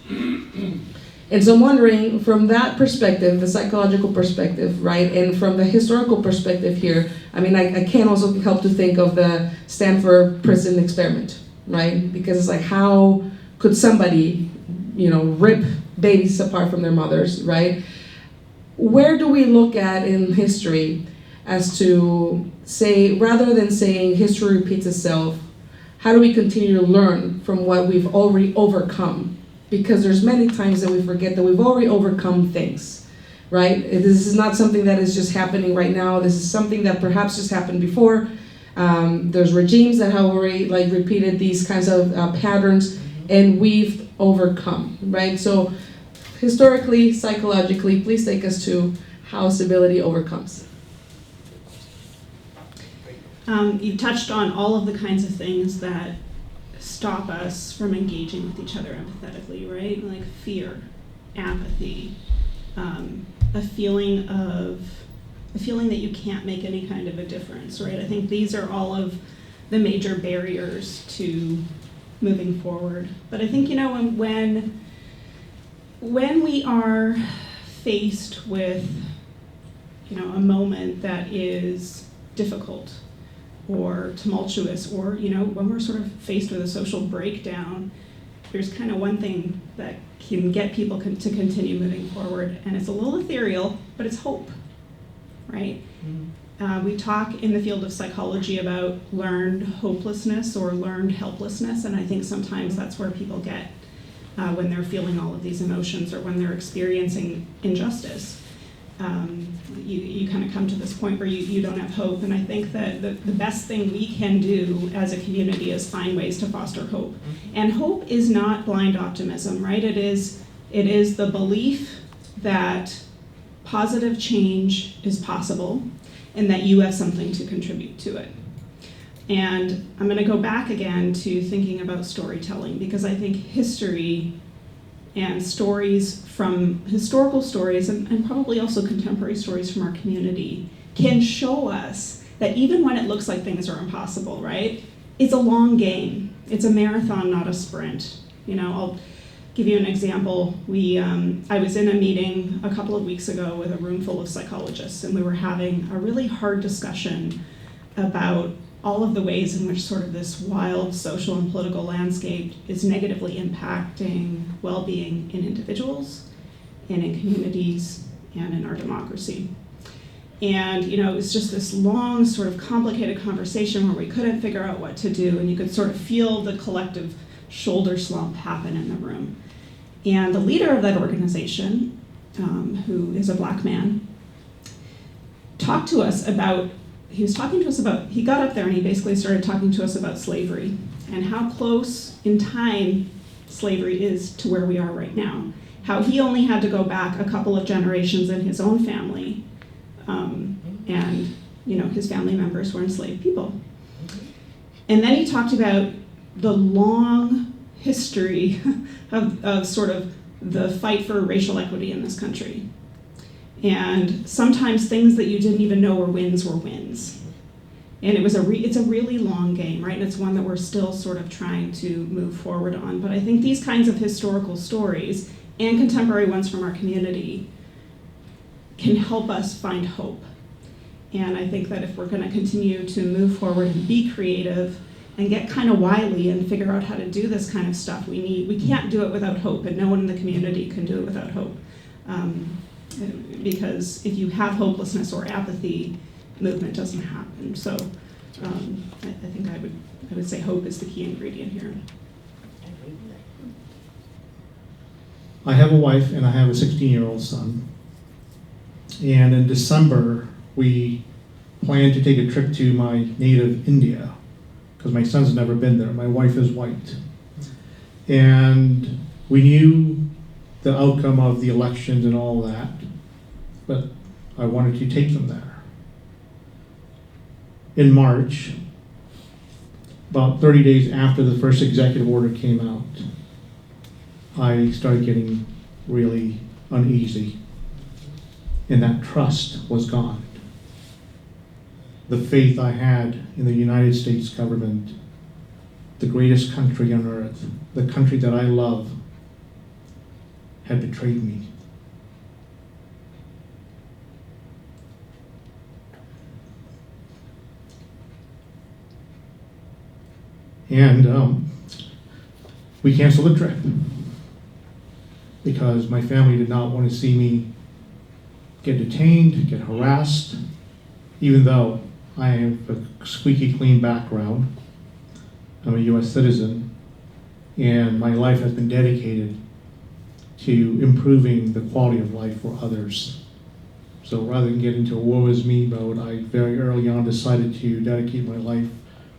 And so I'm wondering, from that perspective, the psychological perspective, right, and from the historical perspective here, I can't also help to think of the Stanford prison experiment, right? Because it's like, how could somebody, rip babies apart from their mothers, right? Where do we look at in history as to say, rather than saying history repeats itself, how do we continue to learn from what we've already overcome? Because there's many times that we forget that we've already overcome things, right? This is not something that is just happening right now. This is something that perhaps just happened before. There's regimes that have already like repeated these kinds of patterns, and we've overcome, right? So historically, psychologically, please take us to how civility overcomes. You touched on all of the kinds of things that stop us from engaging with each other empathetically, right? Like fear, apathy, a feeling that you can't make any kind of a difference, right? I think these are all of the major barriers to moving forward. But I think, when we are faced with, a moment that is difficult or tumultuous, or, when we're sort of faced with a social breakdown, there's kind of one thing that can get people to continue moving forward, and it's a little ethereal, but it's hope, right? We talk in the field of psychology about learned hopelessness or learned helplessness, and I think sometimes that's where people get when they're feeling all of these emotions or when they're experiencing injustice. You kind of come to this point where you don't have hope, and I think that the best thing we can do as a community is find ways to foster hope. And hope is not blind optimism, right? It is the belief that positive change is possible and that you have something to contribute to it. And I'm going to go back again to thinking about storytelling, because I think history and stories from historical stories and probably also contemporary stories from our community can show us that even when it looks like things are impossible, right? It's a long game. It's a marathon, not a sprint. I'll give you an example. I was in a meeting a couple of weeks ago with a room full of psychologists, and we were having a really hard discussion about all of the ways in which sort of this wild social and political landscape is negatively impacting well-being in individuals and in communities and in our democracy. And, it was just this long, sort of complicated conversation where we couldn't figure out what to do, and you could sort of feel the collective shoulder slump happen in the room. And the leader of that organization, who is a Black man, he got up there and he basically started talking to us about slavery and how close in time slavery is to where we are right now. How he only had to go back a couple of generations in his own family, and his family members were enslaved people. And then he talked about the long history of sort of the fight for racial equity in this country. And sometimes things that you didn't even know were wins. And it's a really long game, right? And it's one that we're still sort of trying to move forward on. But I think these kinds of historical stories and contemporary ones from our community can help us find hope. And I think that if we're going to continue to move forward and be creative and get kind of wily and figure out how to do this kind of stuff, we can't do it without hope, and no one in the community can do it without hope. Because if you have hopelessness or apathy, movement doesn't happen. So I think I would say hope is the key ingredient here. I have a wife and I have a 16-year-old son. And in December, we planned to take a trip to my native India, because my son's never been there. My wife is white. And we knew the outcome of the elections and all that, but I wanted to take them there. In March, about 30 days after the first executive order came out, I started getting really uneasy, and that trust was gone. The faith I had in the United States government, the greatest country on earth, the country that I love, had betrayed me. And we canceled the trip because my family did not want to see me get detained, get harassed, even though I have a squeaky clean background. I'm a U.S. citizen, and my life has been dedicated to improving the quality of life for others. So rather than get into a woe is me mode, I very early on decided to dedicate my life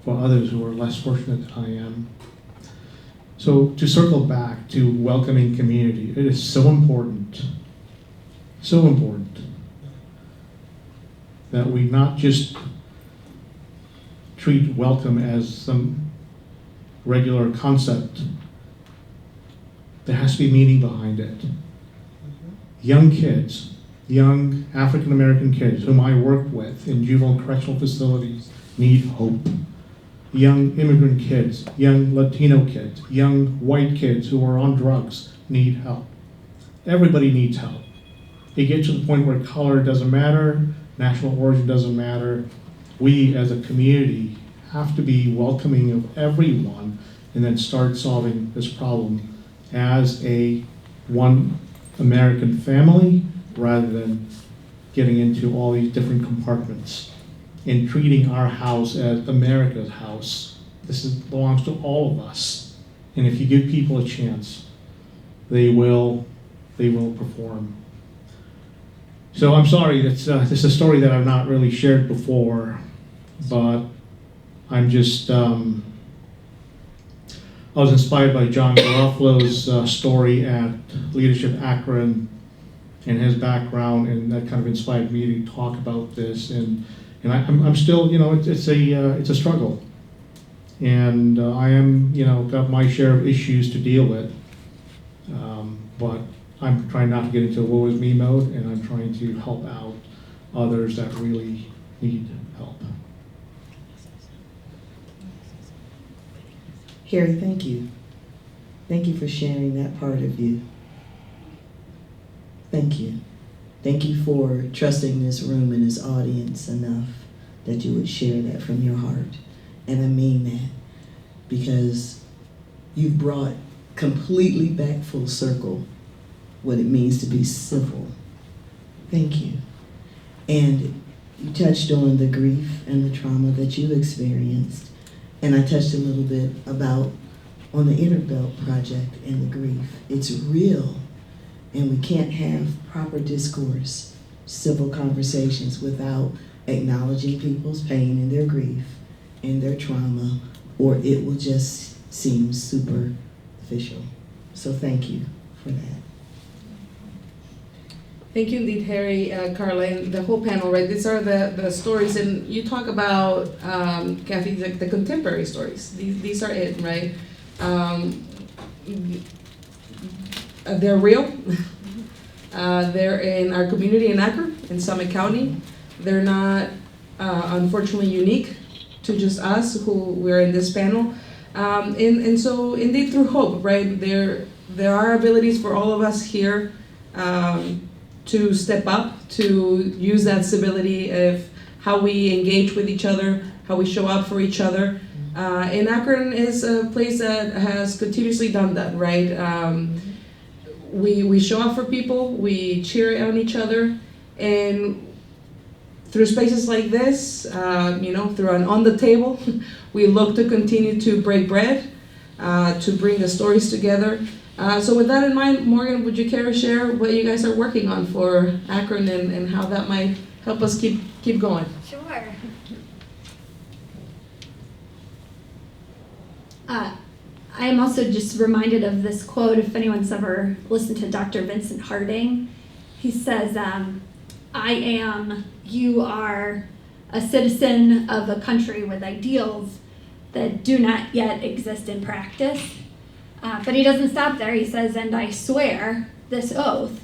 for others who are less fortunate than I am. So to circle back to welcoming community, it is so important that we not just treat welcome as some regular concept. There has to be meaning behind it. Young kids, young African American kids whom I work with in juvenile correctional facilities need hope. Young immigrant kids, young Latino kids, young white kids who are on drugs need help. Everybody needs help. You get to the point where color doesn't matter, national origin doesn't matter. We as a community have to be welcoming of everyone and then start solving this problem as a one American family rather than getting into all these different compartments and treating our house as America's house. This belongs to all of us. And if you give people a chance, they will perform. So I'm sorry, this is a story that I've not really shared before, but I'm just, I was inspired by John Garofalo's story at Leadership Akron and his background, and that kind of inspired me to talk about this. And I'm still, it's a struggle, and I am, got my share of issues to deal with, but I'm trying not to get into a woe is me mode, and I'm trying to help out others that really need help. Harry, thank you. Thank you for sharing that part of you. Thank you. Thank you for trusting this room and this audience enough that you would share that from your heart. And I mean that because you've brought completely back full circle what it means to be civil. Thank you. And you touched on the grief and the trauma that you experienced. And I touched a little bit about on the Inner Belt Project and the grief. It's real. And we can't have proper discourse, civil conversations without acknowledging people's pain and their grief and their trauma, or it will just seem superficial. So thank you for that. Thank you indeed, Harry, Carla, and the whole panel, right? These are the stories, and you talk about, Kathy, the contemporary stories. These are it, right? They're real. They're in our community in Akron, in Summit County. They're not, unfortunately, unique to just us who we're in this panel. And so, indeed, through hope, right? There are abilities for all of us here to step up, to use that civility of how we engage with each other, how we show up for each other. And Akron is a place that has continuously done that, right? We show up for people, we cheer on each other, and through spaces like this, through an On the Table, we look to continue to break bread, to bring the stories together. So with that in mind, Morgan, would you care to share what you guys are working on for Akron and how that might help us keep going? Sure. I am also just reminded of this quote, if anyone's ever listened to Dr. Vincent Harding. He says, I am, you are a citizen of a country with ideals that do not yet exist in practice. But he doesn't stop there. He says, and I swear this oath,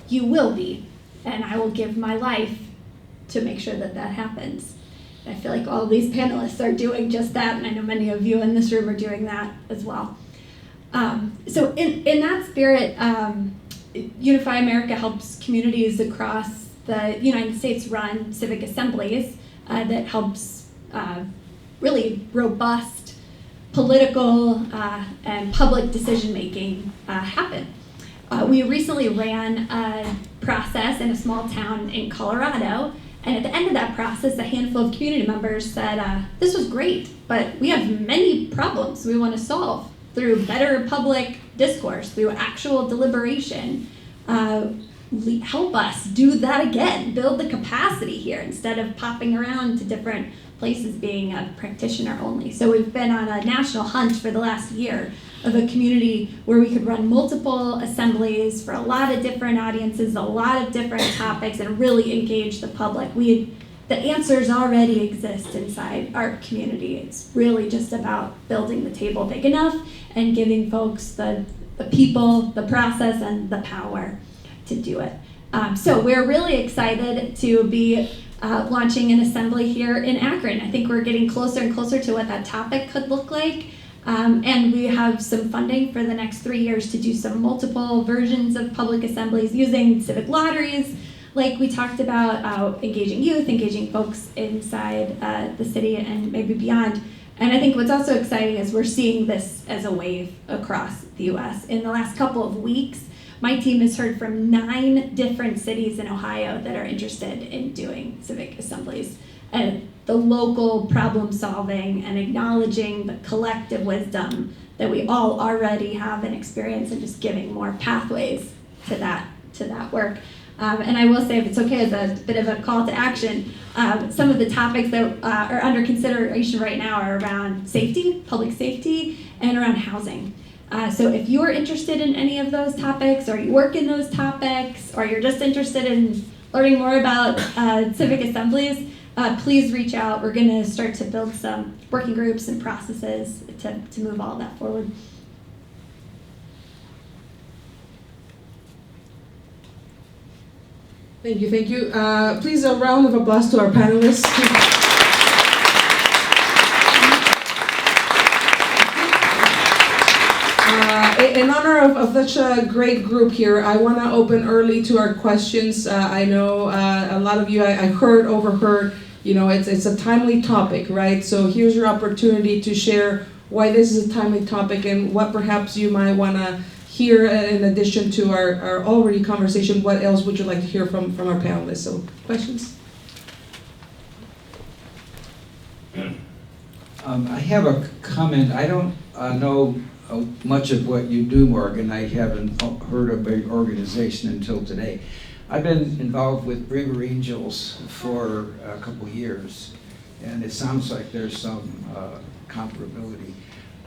you will be, and I will give my life to make sure that that happens. I feel like all these panelists are doing just that, and I know many of you in this room are doing that as well. So in that spirit, Unify America helps communities across the United States run civic assemblies that helps really robust political and public decision-making happen. We recently ran a process in a small town in Colorado, And at the end of that process, a handful of community members said, this was great, but we have many problems we want to solve through better public discourse, through actual deliberation. Help us do that again, build the capacity here instead of popping around to different places being a practitioner only. So we've been on a national hunt for the last year of a community where we could run multiple assemblies for a lot of different audiences, a lot of different topics, and really engage the public. The answers already exist inside our community. It's really just about building the table big enough and giving folks the people, the process, and the power to do it. So we're really excited to be launching an assembly here in Akron. I think we're getting closer and closer to what that topic could look like. And we have some funding for the next 3 years to do some multiple versions of public assemblies using civic lotteries, like we talked about, engaging youth, engaging folks inside the city and maybe beyond. And I think what's also exciting is we're seeing this as a wave across the US. In the last couple of weeks, my team has heard from 9 different cities in Ohio that are interested in doing civic assemblies. And the local problem solving and acknowledging the collective wisdom that we all already have and experience, and just giving more pathways to that work. And I will say, if it's okay, as a bit of a call to action, some of the topics that are under consideration right now are around safety, public safety, and around housing. So if you're interested in any of those topics, or you work in those topics, or you're just interested in learning more about civic assemblies, please reach out. We're going to start to build some working groups and processes to move all that forward. Thank you, thank you. Please, a round of applause to our panelists. In honor of such a great group here, I want to open early to our questions. I know a lot of you, I overheard, it's a timely topic, right? So here's your opportunity to share why this is a timely topic and what perhaps you might want to hear in addition to our already conversation. What else would you like to hear from our panelists? So, questions? I have a comment. I don't know much of what you do, Morgan. I haven't heard of your organization until today. I've been involved with Braver Angels for a couple years, and it sounds like there's some comparability.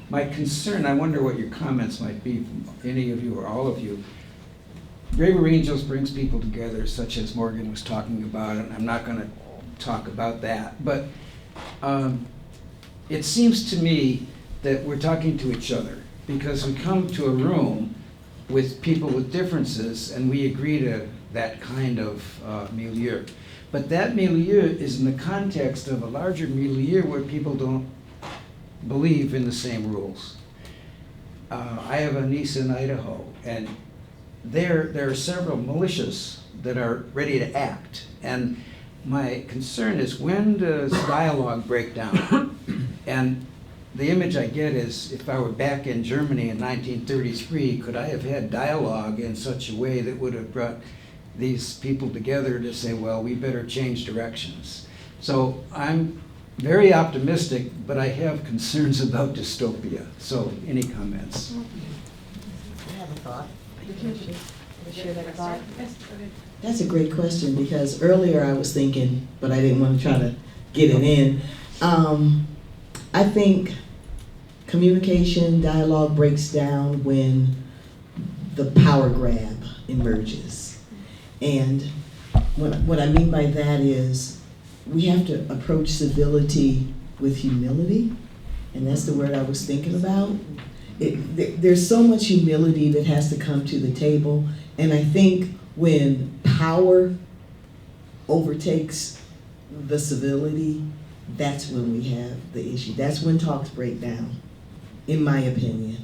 My concern, I wonder what your comments might be from any of you or all of you. Braver Angels brings people together, such as Morgan was talking about, and I'm not going to talk about that, but it seems to me that we're talking to each other, because we come to a room with people with differences and we agree to that kind of milieu. But that milieu is in the context of a larger milieu where people don't believe in the same rules. I have a niece in Idaho, and there are several militias that are ready to act. And my concern is, when does dialogue break down? And the image I get is, if I were back in Germany in 1933, could I have had dialogue in such a way that would have brought these people together to say, well, we better change directions? So I'm very optimistic, but I have concerns about dystopia. So any comments? I have a thought. That's a great question, because earlier I was thinking, but I didn't want to try to get it in. I think communication, dialogue breaks down when the power grab emerges. And what I mean by that is, we have to approach civility with humility, and that's the word I was thinking about. There's so much humility that has to come to the table, and I think when power overtakes the civility, that's when we have the issue. That's when talks break down, in my opinion.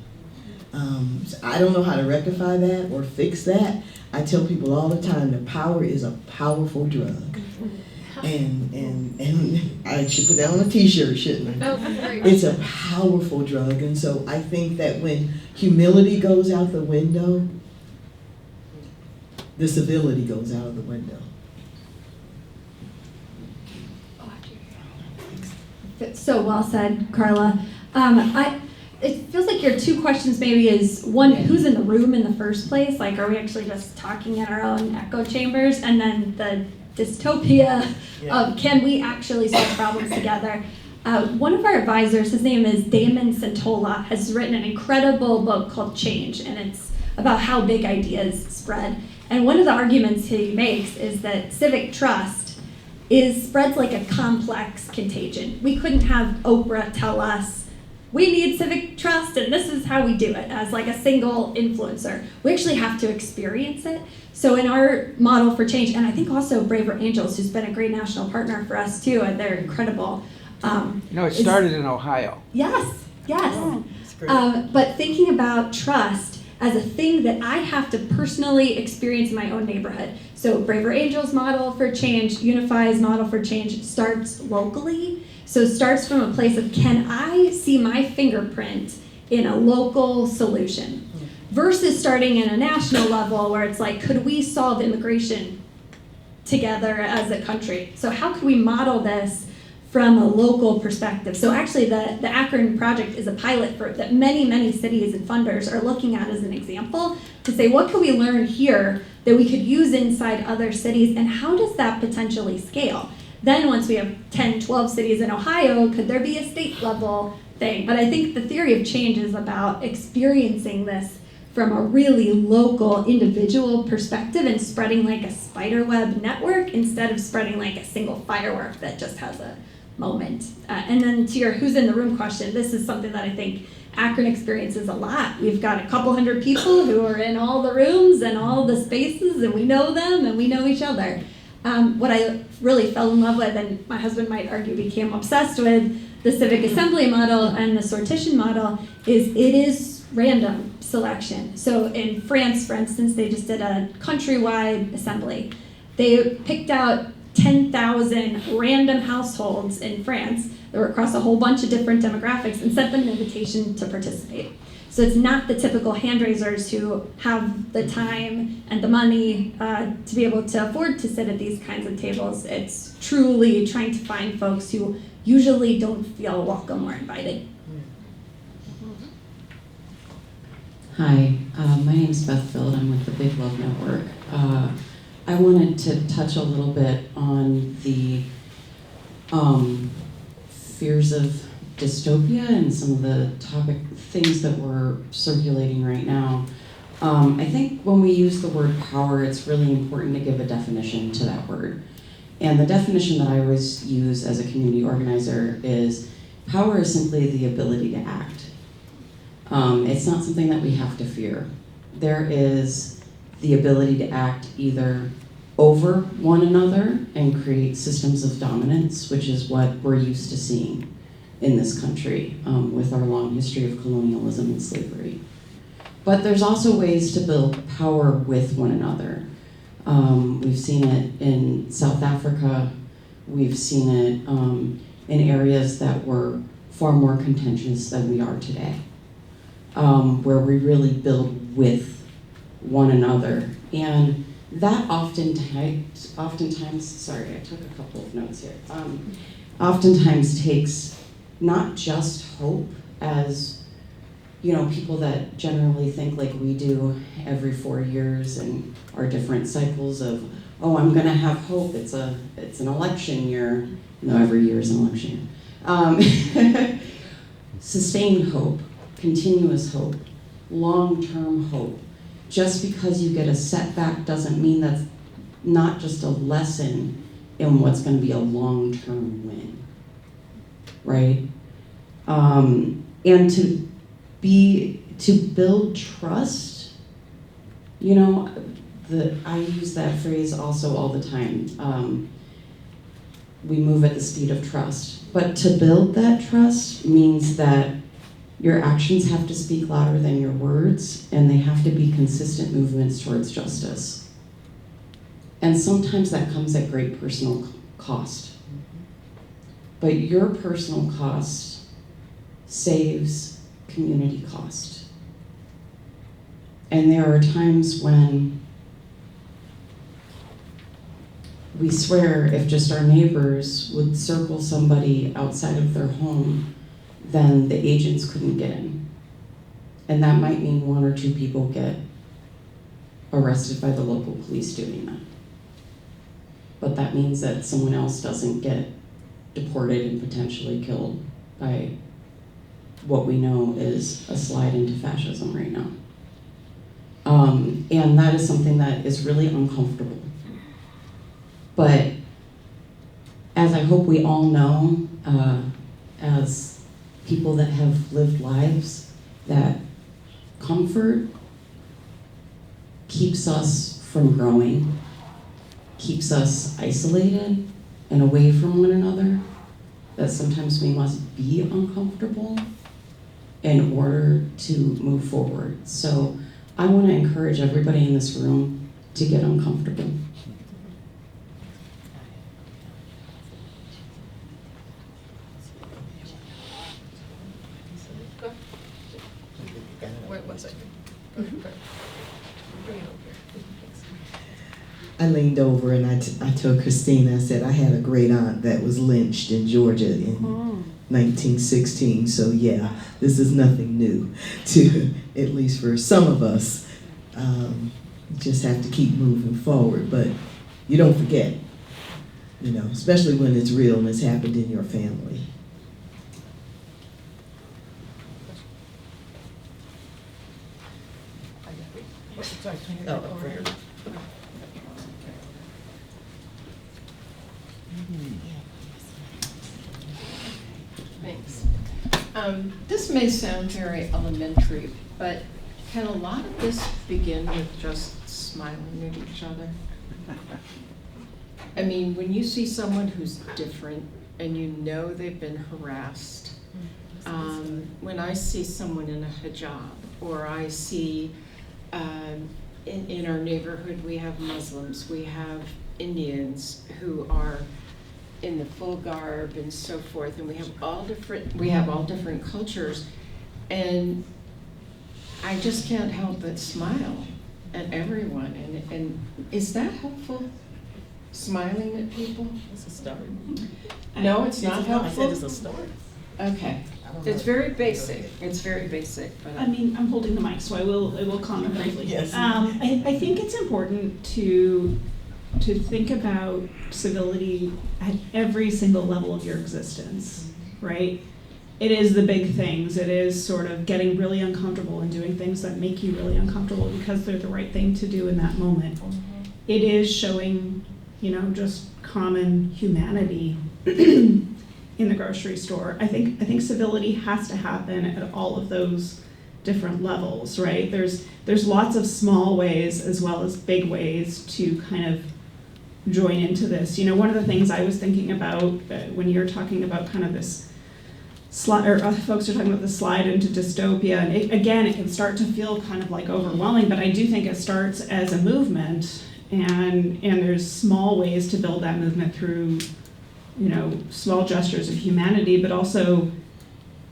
So I don't know how to rectify that or fix that. I tell people all the time that power is a powerful drug. And I should put that on a t-shirt, shouldn't I? It's a powerful drug. And so I think that when humility goes out the window, the civility goes out of the window. So well said, Carla. It feels like your two questions maybe is, one, who's in the room in the first place? Like, are we actually just talking in our own echo chambers? And then the dystopia of, can we actually solve problems together? One of our advisors, his name is Damon Santola, has written an incredible book called Change, and it's about how big ideas spread. And one of the arguments he makes is that civic trust spreads like a complex contagion. We couldn't have Oprah tell us, we need civic trust and this is how we do it, as like a single influencer. We actually have to experience it. So in our model for change, and I think also Braver Angels, who's been a great national partner for us too, and they're incredible. It started in Ohio. Yes. That's great. But thinking about trust as a thing that I have to personally experience in my own neighborhood. So Braver Angels model for change, Unify's model for change starts locally. So it starts from a place of, can I see my fingerprint in a local solution? Versus starting in a national level where it's like, could we solve immigration together as a country? So how could we model this from a local perspective? So actually the Akron project is a pilot that many cities and funders are looking at as an example to say, what can we learn here that we could use inside other cities, and how does that potentially scale? Then once we have 10, 12 cities in Ohio, could there be a state level thing? But I think the theory of change is about experiencing this from a really local individual perspective and spreading like a spiderweb network instead of spreading like a single firework that just has a moment. And then to your who's in the room question, this is something that I think Akron experiences a lot. We've got a couple hundred people who are in all the rooms and all the spaces, and we know them and we know each other. What I really fell in love with, and my husband might argue became obsessed with, the civic assembly model and the sortition model, is it is random selection. So in France, for instance, they just did a countrywide assembly. They picked out 10,000 random households in France that were across a whole bunch of different demographics and sent them an invitation to participate. So it's not the typical hand raisers who have the time and the money to be able to afford to sit at these kinds of tables. It's truly trying to find folks who usually don't feel welcome or invited. Hi, my name's Beth Field. I'm with the Big Love Network. I wanted to touch a little bit on the fears of dystopia and some of the things that were circulating right now. I think when we use the word power, it's really important to give a definition to that word. And the definition that I always use as a community organizer is power is simply the ability to act. It's not something that we have to fear. There is the ability to act either over one another and create systems of dominance, which is what we're used to seeing in this country with our long history of colonialism and slavery. But there's also ways to build power with one another. We've seen it in South Africa. We've seen it in areas that were far more contentious than we are today, where we really build with one another. And that oftentimes, sorry, I took a couple of notes here, oftentimes takes not just hope, as people that generally think like we do every 4 years and our different cycles of, oh, I'm gonna have hope, it's an election year. No, every year is an election year. Sustained hope, continuous hope, long-term hope. Just because you get a setback doesn't mean that's not just a lesson in what's going to be a long-term win, right? And to build trust, I use that phrase also all the time. We move at the speed of trust, but to build that trust means that your actions have to speak louder than your words, and they have to be consistent movements towards justice. And sometimes that comes at great personal cost. But your personal cost saves community cost. And there are times when we swear if just our neighbors would circle somebody outside of their home, then the agents couldn't get in. And that might mean 1 or 2 people get arrested by the local police doing that. But that means that someone else doesn't get deported and potentially killed by what we know is a slide into fascism right now. And that is something that is really uncomfortable. But as I hope we all know, as people that have lived lives, that comfort keeps us from growing, keeps us isolated and away from one another, that sometimes we must be uncomfortable in order to move forward. So I want to encourage everybody in this room to get uncomfortable. Wait, 1 second. Go ahead. Bring it over here. I leaned over and I told Christina, I said, I had a great aunt that was lynched in Georgia in 1916. So yeah, this is nothing new to, at least for some of us. You just have to keep moving forward, but you don't forget, you know, especially when it's real and it's happened in your family. Sorry, can you Oh, over here? Thanks. This may sound very elementary, but can a lot of this begin with just smiling at each other? I mean, when you see someone who's different and you know they've been harassed, when I see someone in a hijab, or I see in our neighborhood we have Muslims, we have Indians who are in the full garb and so forth, and we have all different cultures, and I just can't help but smile at everyone. And is that helpful? Smiling at people? It's a start. No, it's not helpful? It's a start. Okay. It's very basic. It's very basic, but I mean, I'm holding the mic, so I will comment briefly. Yes. I think it's important to think about civility at every single level of your existence, right? It is the big things. It is sort of getting really uncomfortable and doing things that make you really uncomfortable because they're the right thing to do in that moment. It is showing, you know, just common humanity in the grocery store. I think civility has to happen at all of those different levels, right? There's lots of small ways as well as big ways to kind of join into this. You know, one of the things I was thinking about when you're talking about kind of this slide, or other folks are talking about the slide into dystopia, and it can start to feel kind of like overwhelming, but I do think it starts as a movement, and there's small ways to build that movement through, you know, small gestures of humanity, but also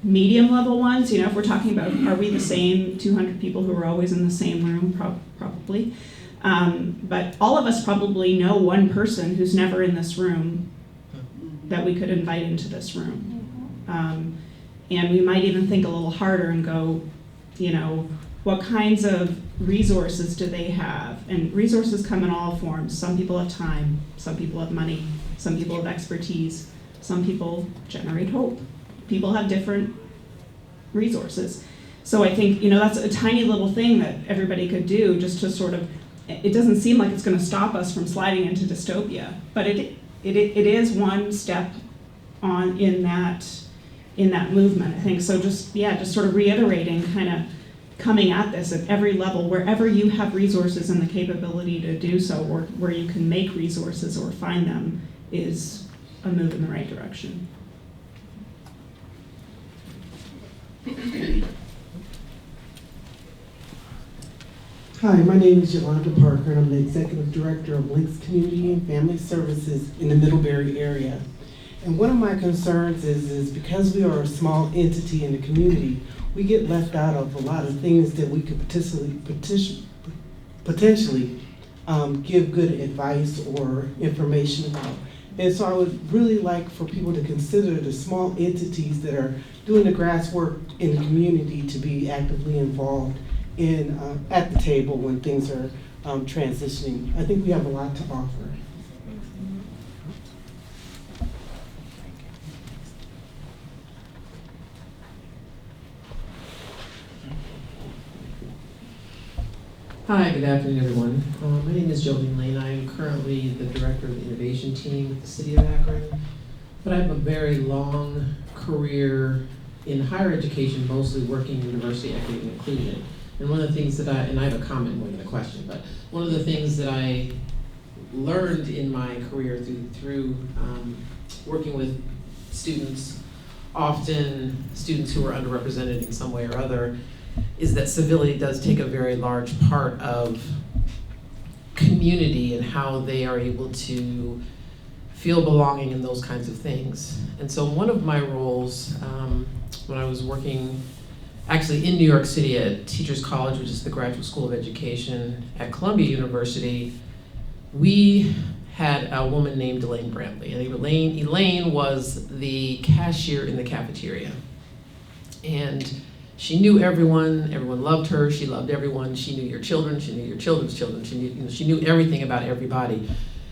medium level ones. You know, if we're talking about, are we the same 200 people who are always in the same room? Probably. But all of us probably know one person who's never in this room that we could invite into this room. And we might even think a little harder and go, you know, what kinds of resources do they have? And resources come in all forms. Some people have time, some people have money, some people have expertise, some people generate hope. People have different resources. So I think, you know, that's a tiny little thing that everybody could do just to sort of, it doesn't seem like it's going to stop us from sliding into dystopia, but it is one step on in that movement, I think. So just sort of reiterating, kind of coming at this at every level, wherever you have resources and the capability to do so, or where you can make resources or find them, is a move in the right direction. Hi, my name is Yolanda Parker, and I'm the Executive Director of Links Community and Family Services in the Middlebury area. And one of my concerns is because we are a small entity in the community, we get left out of a lot of things that we could potentially give good advice or information about. And so I would really like for people to consider the small entities that are doing the grass work in the community to be actively involved in at the table when things are transitioning. I think we have a lot to offer. Hi, good afternoon, everyone. My name is Jolene Lane. I am currently the director of the innovation team with the City of Akron, but I have a very long career in higher education, mostly working in diversity, equity, and inclusion. And one of the things that I have a comment more than a question, but one of the things that I learned in my career through working with students, often students who are underrepresented in some way or other, is that civility does take a very large part of community and how they are able to feel belonging in those kinds of things. And so one of my roles when I was working actually in New York City at Teachers College, which is the Graduate School of Education at Columbia University, we had a woman named Elaine Brantley. And Elaine was the cashier in the cafeteria. And she knew everyone loved her, she loved everyone, she knew your children, she knew your children's children, she knew everything about everybody.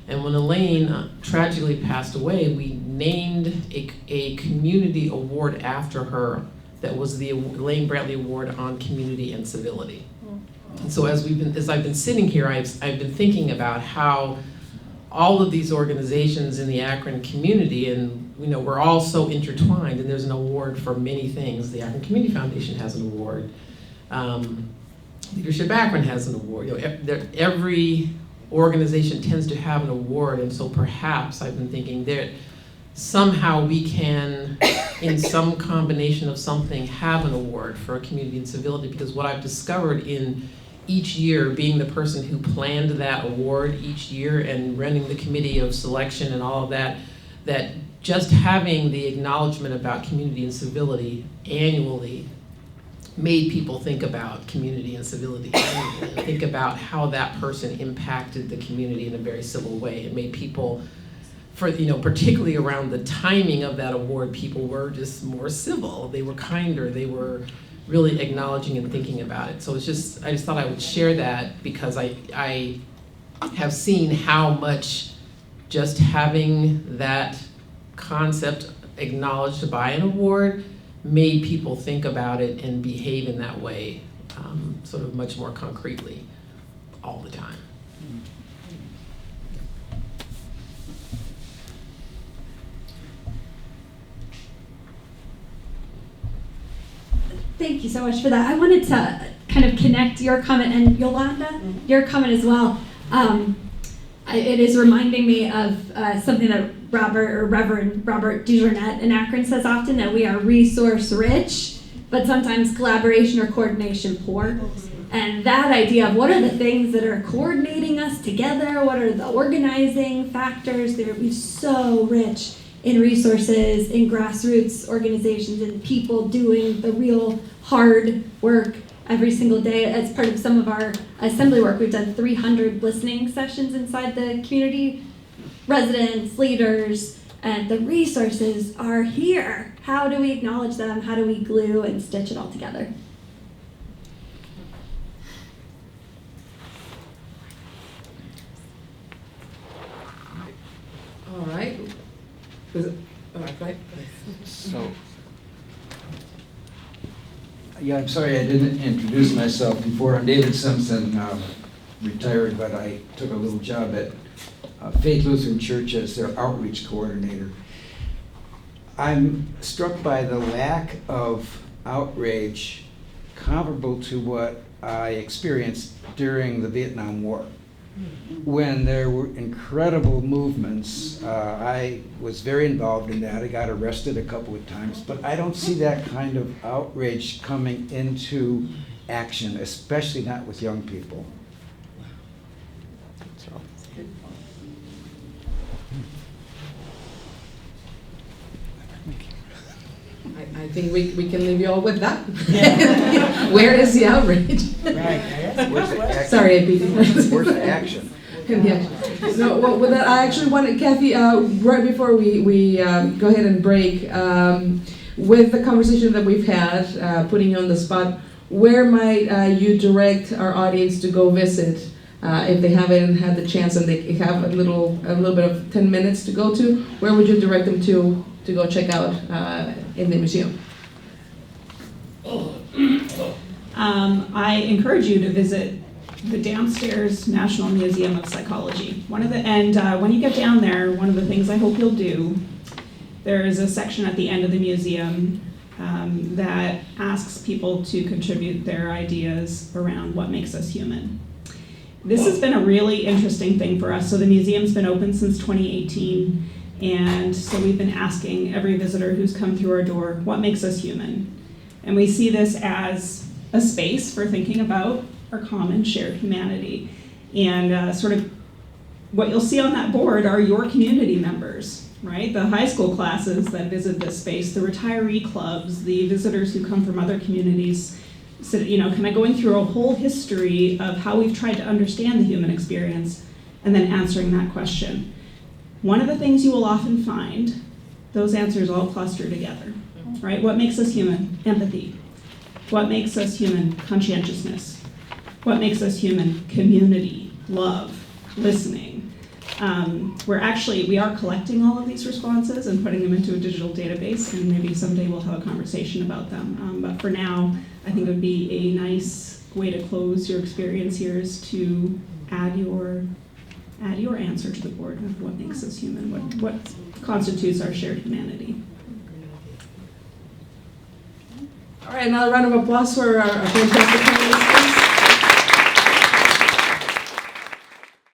And when Elaine tragically passed away, we named a community award after her that was the Elaine Brantley Award on Community and Civility. And so as I've been sitting here, I've been thinking about how all of these organizations in the Akron community, and we're all so intertwined, and there's an award for many things. The Akron Community Foundation has an award. Leadership Akron has an award. Every organization tends to have an award, and so perhaps I've been thinking that somehow we can, in some combination of something, have an award for community and civility, because what I've discovered in each year, being the person who planned that award each year and running the committee of selection and all of that, that just having the acknowledgement about community and civility annually made people think about community and civility and think about how that person impacted the community in a very civil way. It made people, particularly around the timing of that award, people were just more civil. They were kinder. They were really acknowledging and thinking about it. So I just thought I would share that, because I have seen how much just having that concept acknowledged by an award made people think about it and behave in that way sort of much more concretely all the time. Thank you so much for that. I wanted to kind of connect your comment and Yolanda, your comment as well. It is reminding me of something that Reverend Robert DeJournette in Akron says often, that we are resource rich, but sometimes collaboration or coordination poor. And that idea of what are the things that are coordinating us together, what are the organizing factors, we're so rich in resources, in grassroots organizations, and people doing the real hard work every single day. As part of some of our assembly work, we've done 300 listening sessions inside the community. Residents, leaders, and the resources are here. How do we acknowledge them? How do we glue and stitch it all together? All right. All right. So, yeah, I'm sorry I didn't introduce myself before. I'm David Simpson, retired, but I took a little job at Faith Lutheran Church as their outreach coordinator. I'm struck by the lack of outrage comparable to what I experienced during the Vietnam War. When there were incredible movements, I was very involved in that. I got arrested a couple of times, but I don't see that kind of outrage coming into action, especially not with young people. I think we can leave you all with that. Where is the outrage? Where's the action? Sorry, I beat you. Where's the action? Yeah. No, well, with that, I actually wanted, Kathy, right before we go ahead and break, with the conversation that we've had, putting you on the spot, where might you direct our audience to go visit if they haven't had the chance and they have a little bit of 10 minutes to go to? Where would you direct them to go check out in the museum? I encourage you to visit the downstairs National Museum of Psychology. When you get down there, one of the things I hope you'll do, there is a section at the end of the museum that asks people to contribute their ideas around what makes us human. This has been a really interesting thing for us. So the museum's been open since 2018, and so we've been asking every visitor who's come through our door, what makes us human? And we see this as a space for thinking about our common shared humanity. And sort of what you'll see on that board are your community members, right? The high school classes that visit this space, the retiree clubs, the visitors who come from other communities, so, kind of going through a whole history of how we've tried to understand the human experience and then answering that question. One of the things you will often find, those answers all cluster together, right? What makes us human? Empathy. What makes us human? Conscientiousness. What makes us human? Community, love, listening. We are collecting all of these responses and putting them into a digital database, and maybe someday we'll have a conversation about them. But for now, I think it would be a nice way to close your experience here is to add your answer to the board of what makes us human, what constitutes our shared humanity. All right, another round of applause for our fantastic panelists.